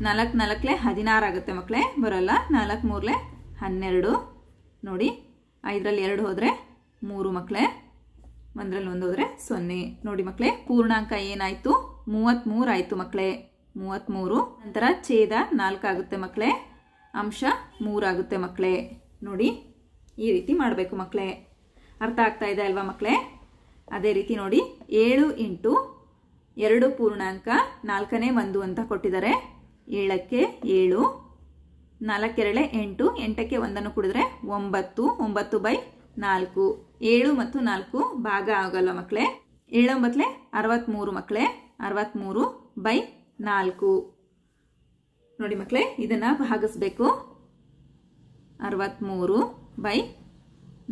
4 4ಲೆ 16 ಆಗುತ್ತೆ ಮಕ್ಕಳೇ ಬರಲ್ಲ 4 ಮೂರ್ಲೆ 12 ನೋಡಿ 5ರಲ್ಲಿ 2 ಹೋದ್ರೆ 3 ಮಕ್ಕಳೇ 1ರಲ್ಲಿ 1 ಹೋದ್ರೆ 0 ನೋಡಿ ಮಕ್ಕಳೇ ಪೂರ್ಣಾಂಕ ಏನಾಯ್ತು 33 ಆಯ್ತು ಮಕ್ಕಳೇ 33 ನಂತರ ಛೇದ 4 ಆಗುತ್ತೆ ಮಕ್ಕಳೇ ಅಂಶ 3 ಆಗುತ್ತೆ ಮಕ್ಕಳೇ ನೋಡಿ ಈ ರೀತಿ ಮಾಡಬೇಕು ಮಕ್ಕಳೇ ಅರ್ಥ ಆಗ್ತಾ ಇದೆ ಅಲ್ವಾ ಮಕ್ಕಳೇ ಅದೇ ರೀತಿ ನೋಡಿ 7 ಇಂಟು 2 ಪೂರ್ಣಾಂಕ 4ನೇ 1 ಅಂತ ಕೊಟ್ಟಿದ್ದಾರೆ 7ಕ್ಕೆ 7 4 2 8 8ಕ್ಕೆ 1 ಕೂಡಿದ್ರೆ 9 9 ಬೈ 4 7 ಮತ್ತು 4 ಭಾಗ ಆಗಲ್ಲ ಮಕ್ಕಳೇ 7 9 63 ಮಕ್ಕಳೇ 63 ಬೈ 4 ನೋಡಿ ಮಕ್ಕಳೇ ಇದನ್ನ ಭಾಗಿಸಬೇಕು 63 ಬೈ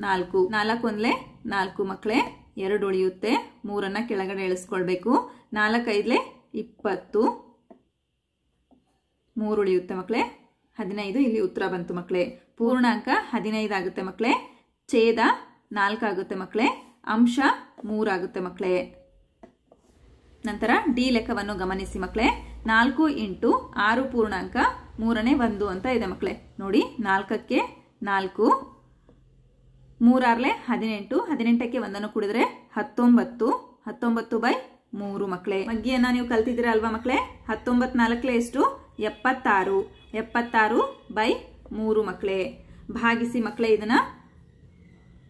4 4 1 4 ಮಕ್ಕಳೇ 2 ಉಳಿಯುತ್ತೆ 3 ಕೆಳಗಡೆ ಇಳಿಸ್ಕೊಳ್ಬೇಕು 4 5 20 3 ಉಳಿಯುತ್ತೆ ಮಕ್ಕಳೇ 15 ಇಲ್ಲಿ ಉತ್ತರ ಬಂತು ಮಕ್ಕಳೇ ಪೂರ್ಣಾಂಕ 15 ಆಗುತ್ತೆ ಮಕ್ಕಳೇ ಛೇದ 4 ಆಗುತ್ತೆ ಮಕ್ಕಳೇ ಅಂಶ 3 ಆಗುತ್ತೆ ಮಕ್ಕಳೇ ನಂತರ ಡಿ ಲೆಕ್ಕವನ್ನು ಗಮನಿಸಿ ಮಕ್ಕಳೇ 4 ಇಂಟು 6 ಪೂರ್ಣಾಂಕ 3ನೇ 1 ಅಂತ ಇದೆ ಮಕ್ಕಳೇ ನೋಡಿ 4ಕ್ಕೆ 4 3 6 18 18ಕ್ಕೆ 1 ಕೂಡಿದ್ರೆ 19 19 ಬೈ 3 ಮಕ್ಕಳೇ ಮಗ್ಗಿಯನ್ನ ನೀವು ಕಲ್ತಿದ್ದೀರಾ ಅಲ್ವಾ ಮಕ್ಕಳೇ 19 4ಲೆ ಎಷ್ಟು 76 76 ಬೈ 3 ಮಕ್ಕಳೇ ಭಾಗಿಸಿ ಮಕ್ಕಳೇ ಇದನ್ನ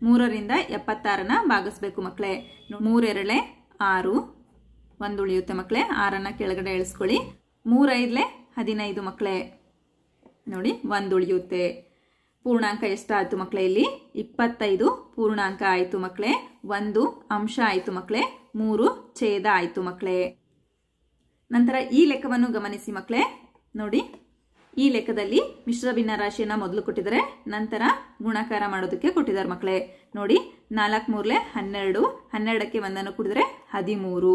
3ರಿಂದ 76ನ ಭಾಗಿಸಬೇಕು ಮಕ್ಕಳೇ 3 2 6 1 ಉಳಿಯುತ್ತೆ ಮಕ್ಕಳೇ 6 ಕೆಳಗಡೆ ಇಳಿಸ್ಕೊಳ್ಳಿ 3 5 15 ಮಕ್ಕಳೇ ನೋಡಿ 1 ಉಳಿಯುತ್ತೆ ಪೂರ್ಣಾಂಕ ಎಷ್ಟಾಯ್ತು ಮಕ್ಕಳೇ ಇಲ್ಲಿ 25 ಪೂರ್ಣಾಂಕ ಆಯ್ತು ಮಕ್ಕಳೇ 1 ಅಂಶ ಆಯ್ತು ಮಕ್ಕಳೇ 3 ಛೇದ ಆಯ್ತು ಮಕ್ಕಳೇ ನಂತರ ಈ ಲೆಕ್ಕವನ್ನು ಗಮನಿಸಿ ಮಕ್ಕಳೇ ನೋಡಿ ಈ ಲೆಕ್ಕದಲ್ಲಿ ಮಿಶ್ರ ಭಿನ್ನರಾಶಿಯನ್ನ ಮೊದಲು ಕೊಟ್ಟಿದ್ದಾರೆ ನಂತರ ಗುಣಾಕಾರ ಮಾಡೋದಕ್ಕೆ ಕೊಟ್ಟಿದ್ದಾರೆ ಮಕ್ಕಳೇ ನೋಡಿ 4 3 12 12ಕ್ಕೆ 1 ಕೂಡಿದ್ರೆ 13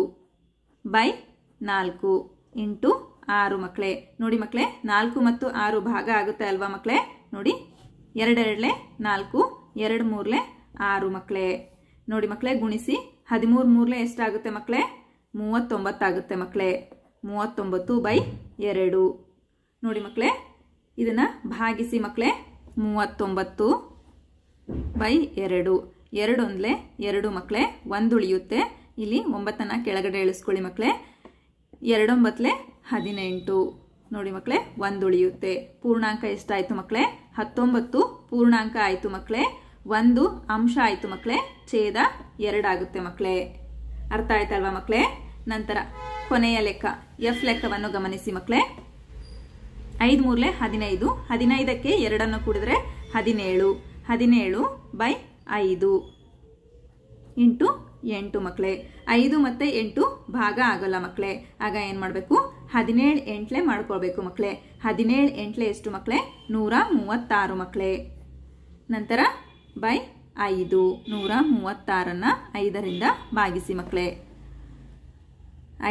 ಬೈ 4 ಇಂಟು 6 ಮಕ್ಕಳೇ ನೋಡಿ ಮಕ್ಕಳೇ 4 ಮತ್ತು 6 ಭಾಗ ಆಗುತ್ತೆ ಅಲ್ವಾ ಮಕ್ಕಳೇ ನೋಡಿ 2 2 4 2 3 6 ಮಕ್ಕಳೇ ನೋಡಿ ಮಕ್ಕಳೇ ಗುಣಿಸಿ 13 3 ಎಷ್ಟಾಗುತ್ತೆ ಮಕ್ಕಳೇ 39 ಆಗುತ್ತೆ ಮಕ್ಕಳೇ 39 ಬೈ 2 ನೋಡಿ ಮಕ್ಕಳೇ ಇದನ್ನ ಭಾಗಿಸಿ ಮಕ್ಕಳೇ 39 ಬೈ 2 2 1 2 ಮಕ್ಕಳೇ 1 ಉಳಿಯುತ್ತೆ ಇಲ್ಲಿ 9 ಕೆಳಗಡೆ ಇಳಿಸ್ಕೊಳ್ಳಿ ಮಕ್ಕಳೇ 2 9 18 ನೋಡಿ ಮಕ್ಕಳೇ 1 ಉಳಿಯುತ್ತೆ ಪೂರ್ಣಾಂಕ ಎಷ್ಟಾಯ್ತು ಮಕ್ಕಳೇ 19 ಪೂರ್ಣಾಂಕ ಆಯ್ತು ಮಕ್ಕಳೇ 1 ಅಂಶ ಆಯ್ತು ಮಕ್ಕಳೇ ಛೇದ 2 ಆಗುತ್ತೆ ಮಕ್ಕಳೇ ಅರ್ಥ ಆಯ್ತಲ್ವಾ ಮಕ್ಕಳೇ ನಂತರ ಕೊನೆಯ ಲೆಕ್ಕ ಎಫ್ ಲೆಕ್ಕವನ್ನು ಗಮನಿಸಿ ಮಕ್ಕಳೇ 5 3 15 15ಕ್ಕೆ 2 ಕೂಡಿದ್ರೆ 17 17 ಬೈ 5 ಇಂಟು 8 ಮಕ್ಕಳೇ 5 ಮತ್ತೆ 8 ಭಾಗ ಆಗಲ್ಲ ಮಕ್ಕಳೇ ಆಗ ಏನ್ ಮಾಡಬೇಕು 17 8 ಮಾಡ್ಕೊಳ್ಬೇಕು ಮಕ್ಕಳೇ 17 8 ಎಷ್ಟು ಮಕ್ಕಳೇ 136 ಮಕ್ಕಳೇ ನಂತರ ಬೈ 5 136ನ್ನ 5ರಿಂದ ಭಾಗಿಸಿ ಮಕ್ಕಳೇ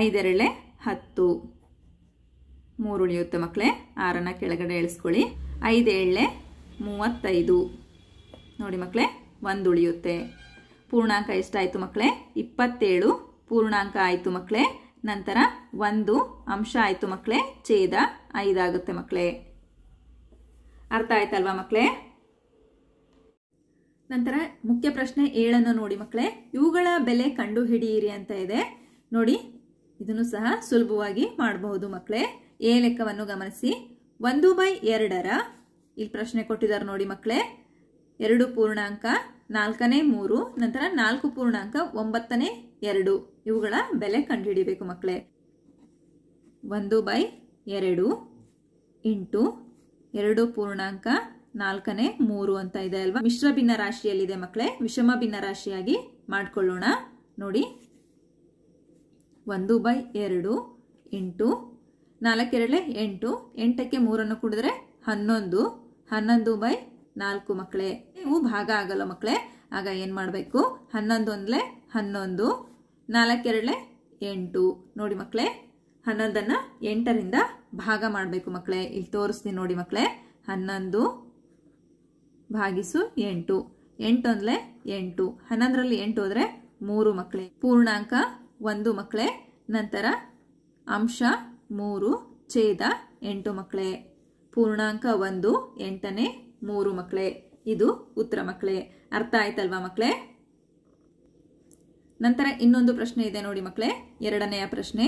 5 2 10 3 ಉಳಿಯುತ್ತೆ ಮಕ್ಕಳೇ 6ನ್ನ ಕೆಳಗಡೆ ಇಳಿಸ್ಕೊಳ್ಳಿ 5 7 35 ನೋಡಿ ಮಕ್ಕಳೇ 1 ಉಳಿಯುತ್ತೆ ಪೂರ್ಣಾಂಕ ಎಷ್ಟಾಯ್ತು ಮಕ್ಕಳೇ 27 ಪೂರ್ಣಾಂಕ ಆಯ್ತು ಮಕ್ಕಳೇ ನಂತರ 1 ಅಂಶ ಆಯ್ತು ಮಕ್ಕಳೇ ಛೇದ 5 ಆಗುತ್ತೆ ಮಕ್ಕಳೇ ಅರ್ಥ ಆಯ್ತಲ್ವಾ ಮಕ್ಕಳೇ ನಂತರ ಮುಖ್ಯ ಪ್ರಶ್ನೆ 7 ನೋಡಿ ಮಕ್ಕಳೇ ಇವುಗಳ ಬೆಲೆ ಕಂಡು ಹಿಡಿಯಿರಿ ಅಂತ ಇದೆ ನೋಡಿ ಇದನ್ನು ಸಹ ಸುಲಭವಾಗಿ ಮಾಡಬಹುದು ಮಕ್ಕಳೇ ಎ ಲೆಕ್ಕವನ್ನು ಗಮನಿಸಿ 1/2 ಇಲ್ಲಿ ಪ್ರಶ್ನೆ ಕೊಟ್ಟಿದ್ದಾರೆ ನೋಡಿ ಮಕ್ಕಳೇ 2 ಪೂರ್ಣಾಂಕ 4ನೇ 3 ನಂತರ 4 ಪೂರ್ಣಾಂಕ 9ನೇ 2 ಇವುಗಳ ಬೆಲೆ ಕಂಡುಹಿಡಿಯಬೇಕು ಮಕ್ಕಳೇ 1/2 ಇಂಟು 2 ಪೂರ್ಣಾಂಕ 4ನೇ 3 ಅಂತ ಇದೆ ಅಲ್ವಾ ಮಿಶ್ರ ಭಿನ್ನ ರಾಶಿಯಲ್ಲಿದೆ ಮಕ್ಕಳೇ ವಿಷಮ ಭಿನ್ನ ರಾಶಿಯಾಗಿ ಮಾಡ್ಕೊಳ್ಳೋಣ ನೋಡಿ 1/2 ಇಂಟು 4 2 8 8ಕ್ಕೆ 3 ಕೂಡಿದ್ರೆ 11 11/4 ಮಕ್ಕಳೇ ಇವು ಭಾಗ ಆಗಲ್ಲ ಮಕ್ಕಳೇ ಆಗ ಏನ್ ಮಾಡಬೇಕು 11 1 11 4 2 8 ನೋಡಿ ಮಕ್ಕಳೇ 11ನ್ನ 8ರಿಂದ ಭಾಗ ಮಾಡಬೇಕು ಮಕ್ಕಳೇ ಇಲ್ಲಿ ತೋರಿಸ್ತೀನಿ ನೋಡಿ ಮಕ್ಕಳೇ 11 ಭಾಗಿಸು 8. 8 ಒಂದ್ಲೆ 8. 11ರಲ್ಲಿ 8 ಹೋದ್ರೆ 3 ಮಕ್ಕಳೇ. ಪೂರ್ಣಾಂಕ 1 ಮಕ್ಕಳೇ. ನಂತರ ಅಂಶ 3 ಛೇದ 8 ಮಕ್ಕಳೇ. ಪೂರ್ಣಾಂಕ 1 8ನೇ 3 ಮಕ್ಕಳೇ. ಇದು ಉತ್ತರ ಮಕ್ಕಳೇ. ಅರ್ಥ ಆಯ್ತಲ್ವಾ ಮಕ್ಕಳೇ? ನಂತರ ಇನ್ನೊಂದು ಪ್ರಶ್ನೆ ಇದೆ ನೋಡಿ ಮಕ್ಕಳೇ, ಎರಡನೆಯ ಪ್ರಶ್ನೆ.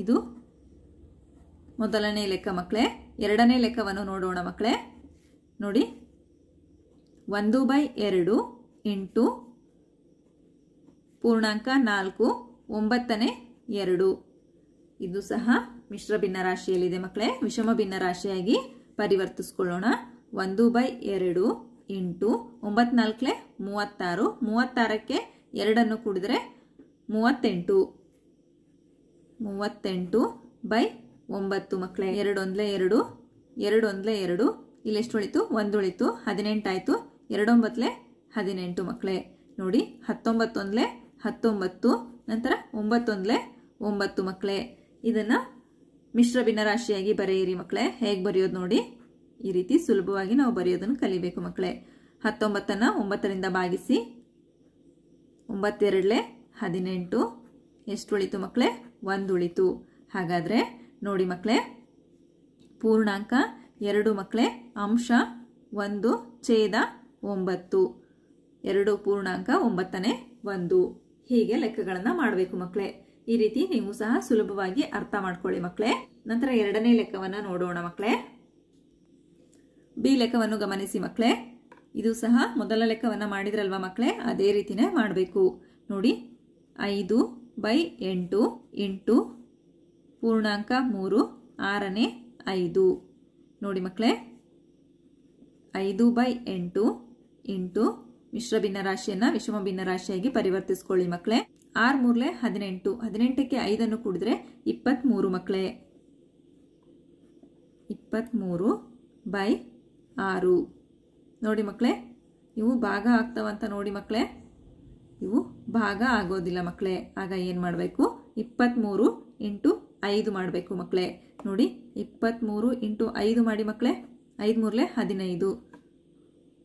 ಇದು ಮೊದಲನೇ ಲೆಕ್ಕ ಮಕ್ಕಳೇ. ಎರಡನೇ ಲೆಕ್ಕವನ್ನು ನೋಡೋಣ ಮಕ್ಕಳೇ. ನೋಡಿ, 1/2 ಇಂಟು ಪೂರ್ಣಾಂಕ 4 9ನೇ 2. ಇದು ಸಹ ಮಿಶ್ರ ಭಿನ್ನರಾಶಿಯಲ್ಲಿದೆ ಮಕ್ಕಳೇ. ವಿಷಮ ಭಿನ್ನರಾಶಿಯಾಗಿ ಪರಿವರ್ತಿಸಿಕೊಳ್ಳೋಣ. 1/2 ಇಂಟು 9 4 36. 36ಕ್ಕೆ 2 ಕೂಡಿದ್ರೆ 38. 38/9 ಮಕ್ಕಳೇ. 2 ಒಂದ್ಲೆ 2, 2 ಒಂದ್ಲೆ 2. ಇಲ್ಲಿ ಎಷ್ಟು ಉಳಿತು? 1 ಉಳಿತು. 18 ಆಯ್ತು. 2 9 18 ಮಕ್ಕಳೇ. ನೋಡಿ, 19 ಒಂದ್ಲೆ 19. ನಂತರ 9 ಒಂದ್ಲೆ 9 ಮಕ್ಕಳೇ. ಇದನ್ನ ಮಿಶ್ರ ಭಿನ್ನರಾಶಿಯಾಗಿ ಬರೆಯಿರಿ ಮಕ್ಕಳೇ. ಹೇಗೆ ಬರೆಯೋದು ನೋಡಿ, ಈ ರೀತಿ ಸುಲಭವಾಗಿ ನಾವು ಬರೆಯೋದನ್ನು ಕಲಿಬೇಕು ಮಕ್ಕಳೇ. 19ನ್ನ 9ರಿಂದ ಭಾಗಿಸಿ. 9 2 18. ಎಷ್ಟು ಉಳಿತು ಮಕ್ಕಳೇ? 1 ಉಳಿತು. ಹಾಗಾದ್ರೆ ನೋಡಿ ಮಕ್ಕಳೇ, ಪೂರ್ಣಾಂಕ 2 ಮಕ್ಕಳೇ. ಅಂಶ 1 ಛೇದ 9. 2 ಪೂರ್ಣಾಂಕ 9ನೇ 1. ಹೀಗೆ ಲೆಕ್ಕಗಳನ್ನ ಮಾಡಬೇಕು ಮಕ್ಕಳೇ. ಈ ರೀತಿ ನೀವು ಸಹ ಸುಲಭವಾಗಿ ಅರ್ಥ ಮಾಡ್ಕೊಳ್ಳಿ ಮಕ್ಕಳೇ. ನಂತರ ಎರಡನೇ ಲೆಕ್ಕವನ್ನ ನೋಡೋಣ ಮಕ್ಕಳೇ. ಬಿ ಲೆಕ್ಕವನ್ನು ಗಮನಿಸಿ ಮಕ್ಕಳೇ. ಇದು ಸಹ ಮೊದಲ ಲೆಕ್ಕವನ್ನ ಮಾಡಿದ್ರಲ್ವಾ ಮಕ್ಕಳೇ, ಅದೇ ರೀತಿನೇ ಮಾಡಬೇಕು. ನೋಡಿ, 5/8 ಇಂಟು ಪೂರ್ಣಾಂಕ 3 6ನೇ 5. ನೋಡಿ ಮಕ್ಕಳೇ, 5/8 ಇಂಟು ಮಿಶ್ರ ಭಿನ್ನರಾಶಿಯನ್ನ ವಿಷಮ ಭಿನ್ನರಾಶಿಯಾಗಿ ಪರಿವರ್ತಿಸಿಕೊಳ್ಳಿ ಮಕ್ಕಳೇ. 6 3 18. 18ಕ್ಕೆ 5 ಕೂಡಿದ್ರೆ 23 ಮಕ್ಕಳೇ. 23/6. ನೋಡಿ ಮಕ್ಕಳೇ, ಇವು ಭಾಗ ಆಗ್ತಾವಂತ ನೋಡಿ ಮಕ್ಕಳೇ. ಇವು ಭಾಗ ಆಗೋದಿಲ್ಲ ಮಕ್ಕಳೇ. ಆಗ ಏನು ಮಾಡಬೇಕು? 23 ಇಂಟು 5 ಮಾಡಬೇಕು ಮಕ್ಕಳೇ. ನೋಡಿ, 23 ಇಂಟು 5 ಮಾಡಿ ಮಕ್ಕಳೇ. 5 3 15.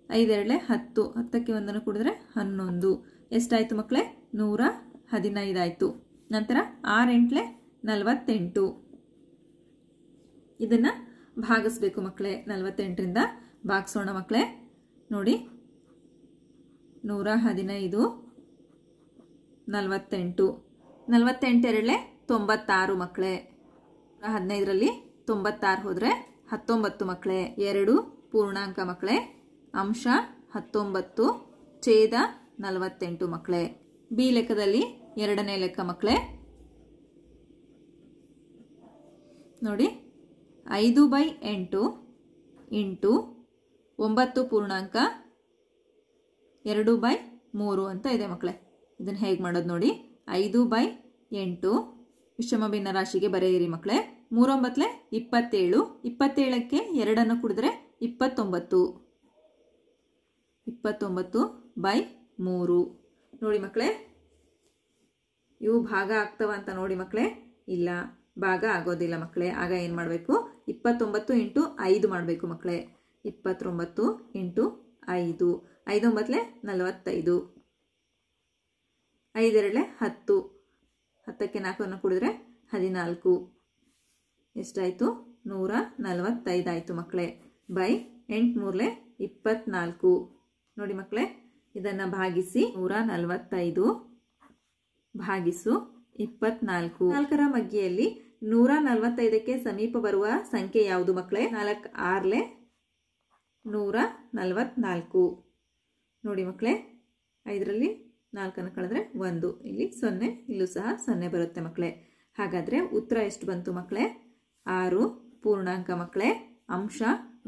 5 2 10. 10ಕ್ಕೆ 1 ಕೂಡಿದ್ರೆ 11. ಎಷ್ಟಾಯ್ತು ಮಕ್ಕಳೇ? 115 ಆಯ್ತು. ನಂತರ 6 8 48. ಇದನ್ನ ಭಾಗಿಸ್ಬೇಕು ಮಕ್ಕಳೇ. 48ರಿಂದ ಭಾಗಿಸೋಣ ಮಕ್ಕಳೇ. ನೋಡಿ, 115 48. 48 2 96 ಮಕ್ಕಳೇ. 15ರಲ್ಲಿ 96 ಹೋದ್ರೆ 19 ಮಕ್ಕಳೇ. 2 ಪೂರ್ಣಾಂಕ ಮಕ್ಕಳೇ. ಅಂಶ 19 ಛೇದ 48 ಮಕ್ಕಳೇ. ಬಿ ಲೆಕ್ಕದಲ್ಲಿ ಎರಡನೇ ಲೆಕ್ಕ ಮಕ್ಕಳೇ. ನೋಡಿ, 5/8 ಇಂಟು 9 ಪೂರ್ಣಾಂಕ 2/3 ಅಂತ ಇದೆ ಮಕ್ಕಳೇ. ಇದನ್ನು ಹೇಗೆ ಮಾಡೋದು ನೋಡಿ. 5/8 ವಿಷಮ ಭಿನ್ನರಾಶಿಗೆ ಬರೆಯಿರಿ ಮಕ್ಕಳೇ. 3 9 27. 27ಕ್ಕೆ 2 ಕೂಡಿದ್ರೆ 29. 29/3. ನೋಡಿ ಮಕ್ಕಳೇ, ಇವು ಭಾಗ ಆಗ್ತವ ಅಂತ ನೋಡಿ ಮಕ್ಕಳೇ. ಇಲ್ಲ, ಭಾಗ ಆಗೋದಿಲ್ಲ ಮಕ್ಕಳೇ. ಆಗ ಏನು ಮಾಡಬೇಕು? 29 ಇಂಟು 5 ಮಾಡಬೇಕು ಮಕ್ಕಳೇ. 29 ಇಂಟು 5. 5 9 45. 5 2 10. 10ಕ್ಕೆ 4 ಕೂಡಿದ್ರೆ 14. ಎಷ್ಟಾಯಿತು? 145 ಆಯಿತು ಮಕ್ಕಳೇ. ಬೈ 8 3 24. ನೋಡಿ ಮಕ್ಕಳೇ, ಇದನ್ನು ಭಾಗಿಸಿ. 145 ಭಾಗಿಸು 24. 4ರ ಮಗ್ಗಿಯಲ್ಲಿ 145ಕ್ಕೆ ಸಮೀಪ ಬರುವ ಸಂಖ್ಯೆ ಯಾವುದು ಮಕ್ಕಳೇ? 4 6 144. ನೋಡಿ ಮಕ್ಕಳೇ, 5ರಲ್ಲಿ 4 ಕಳೆದ್ರೆ 1. ಇಲ್ಲಿ 0, ಇಲ್ಲೂ ಸಹ 0 ಬರುತ್ತೆ ಮಕ್ಕಳೇ. ಹಾಗಾದ್ರೆ ಉತ್ತರ ಎಷ್ಟು ಬಂತು ಮಕ್ಕಳೇ? 6 ಪೂರ್ಣಾಂಕ ಮಕ್ಕಳೇ. ಅಂಶ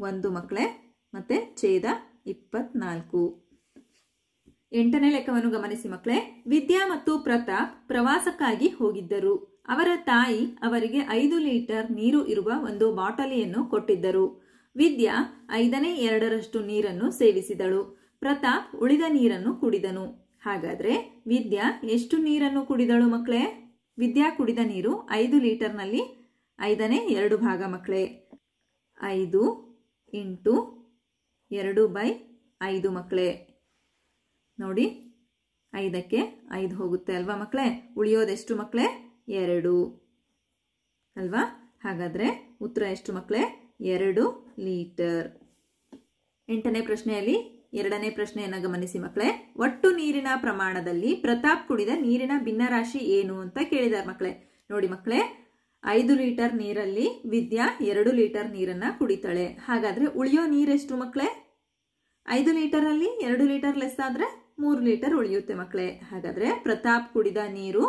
1 ಮಕ್ಕಳೇ. ಮತ್ತೆ ಛೇದ 24. 8ನೇ ಲೆಕ್ಕವನ್ನು ಗಮನಿಸಿ ಮಕ್ಕಳೇ. ವಿದ್ಯಾ ಮತ್ತು ಪ್ರತಾಪ್ ಪ್ರವಾಸಕ್ಕಾಗಿ ಹೋಗಿದ್ದರು. ಅವರ ತಾಯಿ ಅವರಿಗೆ 5 ಲೀಟರ್ ನೀರು ಇರುವ ಒಂದು ಬಾಟಲಿಯನ್ನು ಕೊಟ್ಟಿದ್ದರು. ವಿದ್ಯಾ 5/2 ನೀರನ್ನು ಸೇವಿಸಿದಳು. ಪ್ರತಾಪ್ ಉಳಿದ ನೀರನ್ನು ಕುಡಿದನು. ಹಾಗಾದ್ರೆ ವಿದ್ಯಾ ಎಷ್ಟು ನೀರನ್ನು ಕುಡಿದಳು ಮಕ್ಕಳೇ? ವಿದ್ಯಾ ಕುಡಿದ ನೀರು 5 ಲೀಟರ್ನಲ್ಲಿ 5/2 ಭಾಗ ಮಕ್ಕಳೇ. 5 ಇಂಟು 2/5 5 ಮಕ್ಕಳೇ. ನೋಡಿ 5ಕ್ಕೆ 5 ಹೋಗುತ್ತೆ ಅಲ್ವಾ ಮಕ್ಕಳೇ? ಉಳಿಯೋದೆಷ್ಟು ಮಕ್ಕಳೇ? 2 ಅಲ್ವಾ? ಹಾಗಾದ್ರೆ ಉತ್ತರ ಎಷ್ಟು ಮಕ್ಕಳೇ? 2 ಲೀಟರ್. 8ನೇ ಪ್ರಶ್ನೆಯಲ್ಲಿ 2ನೇ ಪ್ರಶ್ನೆಯನ್ನು ಗಮನಿಸಿ ಮಕ್ಕಳೇ. ಒಟ್ಟು ನೀರಿನ ಪ್ರಮಾಣದಲ್ಲಿ ಪ್ರತಾಪ್ ಕುಡಿದ ನೀರಿನ ಭಿನ್ನರಾಶಿ ಏನು ಅಂತ ಕೇಳಿದಾರೆ ಮಕ್ಕಳೇ. ನೋಡಿ ಮಕ್ಕಳೇ, 5 ಲೀಟರ್ ನೀರಲ್ಲಿ ವಿದ್ಯಾ 2 ಲೀಟರ್ ನೀರನ್ನ ಕುಡಿತಾಳೆ. ಹಾಗಾದ್ರೆ ಉಳಿಯೋ ನೀರೆಷ್ಟು ಮಕ್ಕಳೇ? 5 ಲೀಟರಲ್ಲಿ 2 ಲೀಟರ್ ಲೆಸ್ ಆದ್ರೆ 3 ಲೀಟರ್ ಉಳಿಯುತ್ತೆ ಮಕ್ಕಳೇ. ಹಾಗಾದ್ರೆ ಪ್ರತಾಪ್ ಕುಡಿದ ನೀರು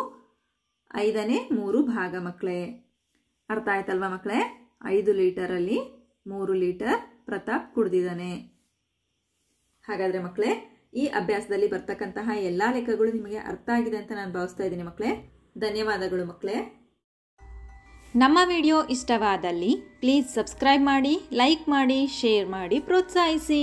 5ನೇ 3 ಭಾಗ ಮಕ್ಕಳೇ. ಅರ್ಥ ಆಯ್ತಲ್ವಾ ಮಕ್ಕಳೇ? 5 ಲೀಟರಲ್ಲಿ 3 ಲೀಟರ್ ಪ್ರತಾಪ್ ಕುಡಿದಿದ್ದಾನೆ. ಹಾಗಾದ್ರೆ ಮಕ್ಕಳೇ, ಈ ಅಭ್ಯಾಸದಲ್ಲಿ ಬರ್ತಕ್ಕಂತಹ ಎಲ್ಲಾ ಲೆಕ್ಕಗಳು ನಿಮಗೆ ಅರ್ಥ ಆಗಿದೆ ಅಂತ ನಾನು ಭಾವಿಸ್ತಾ ಇದ್ದೀನಿ ಮಕ್ಕಳೇ. ಧನ್ಯವಾದಗಳು ಮಕ್ಕಳೇ. ನಮ್ಮ ವಿಡಿಯೋ ಇಷ್ಟವಾದಲ್ಲಿ ಪ್ಲೀಸ್ ಸಬ್ಸ್ಕ್ರೈಬ್ ಮಾಡಿ, ಲೈಕ್ ಮಾಡಿ, ಶೇರ್ ಮಾಡಿ, ಪ್ರೋತ್ಸಾಹಿಸಿ.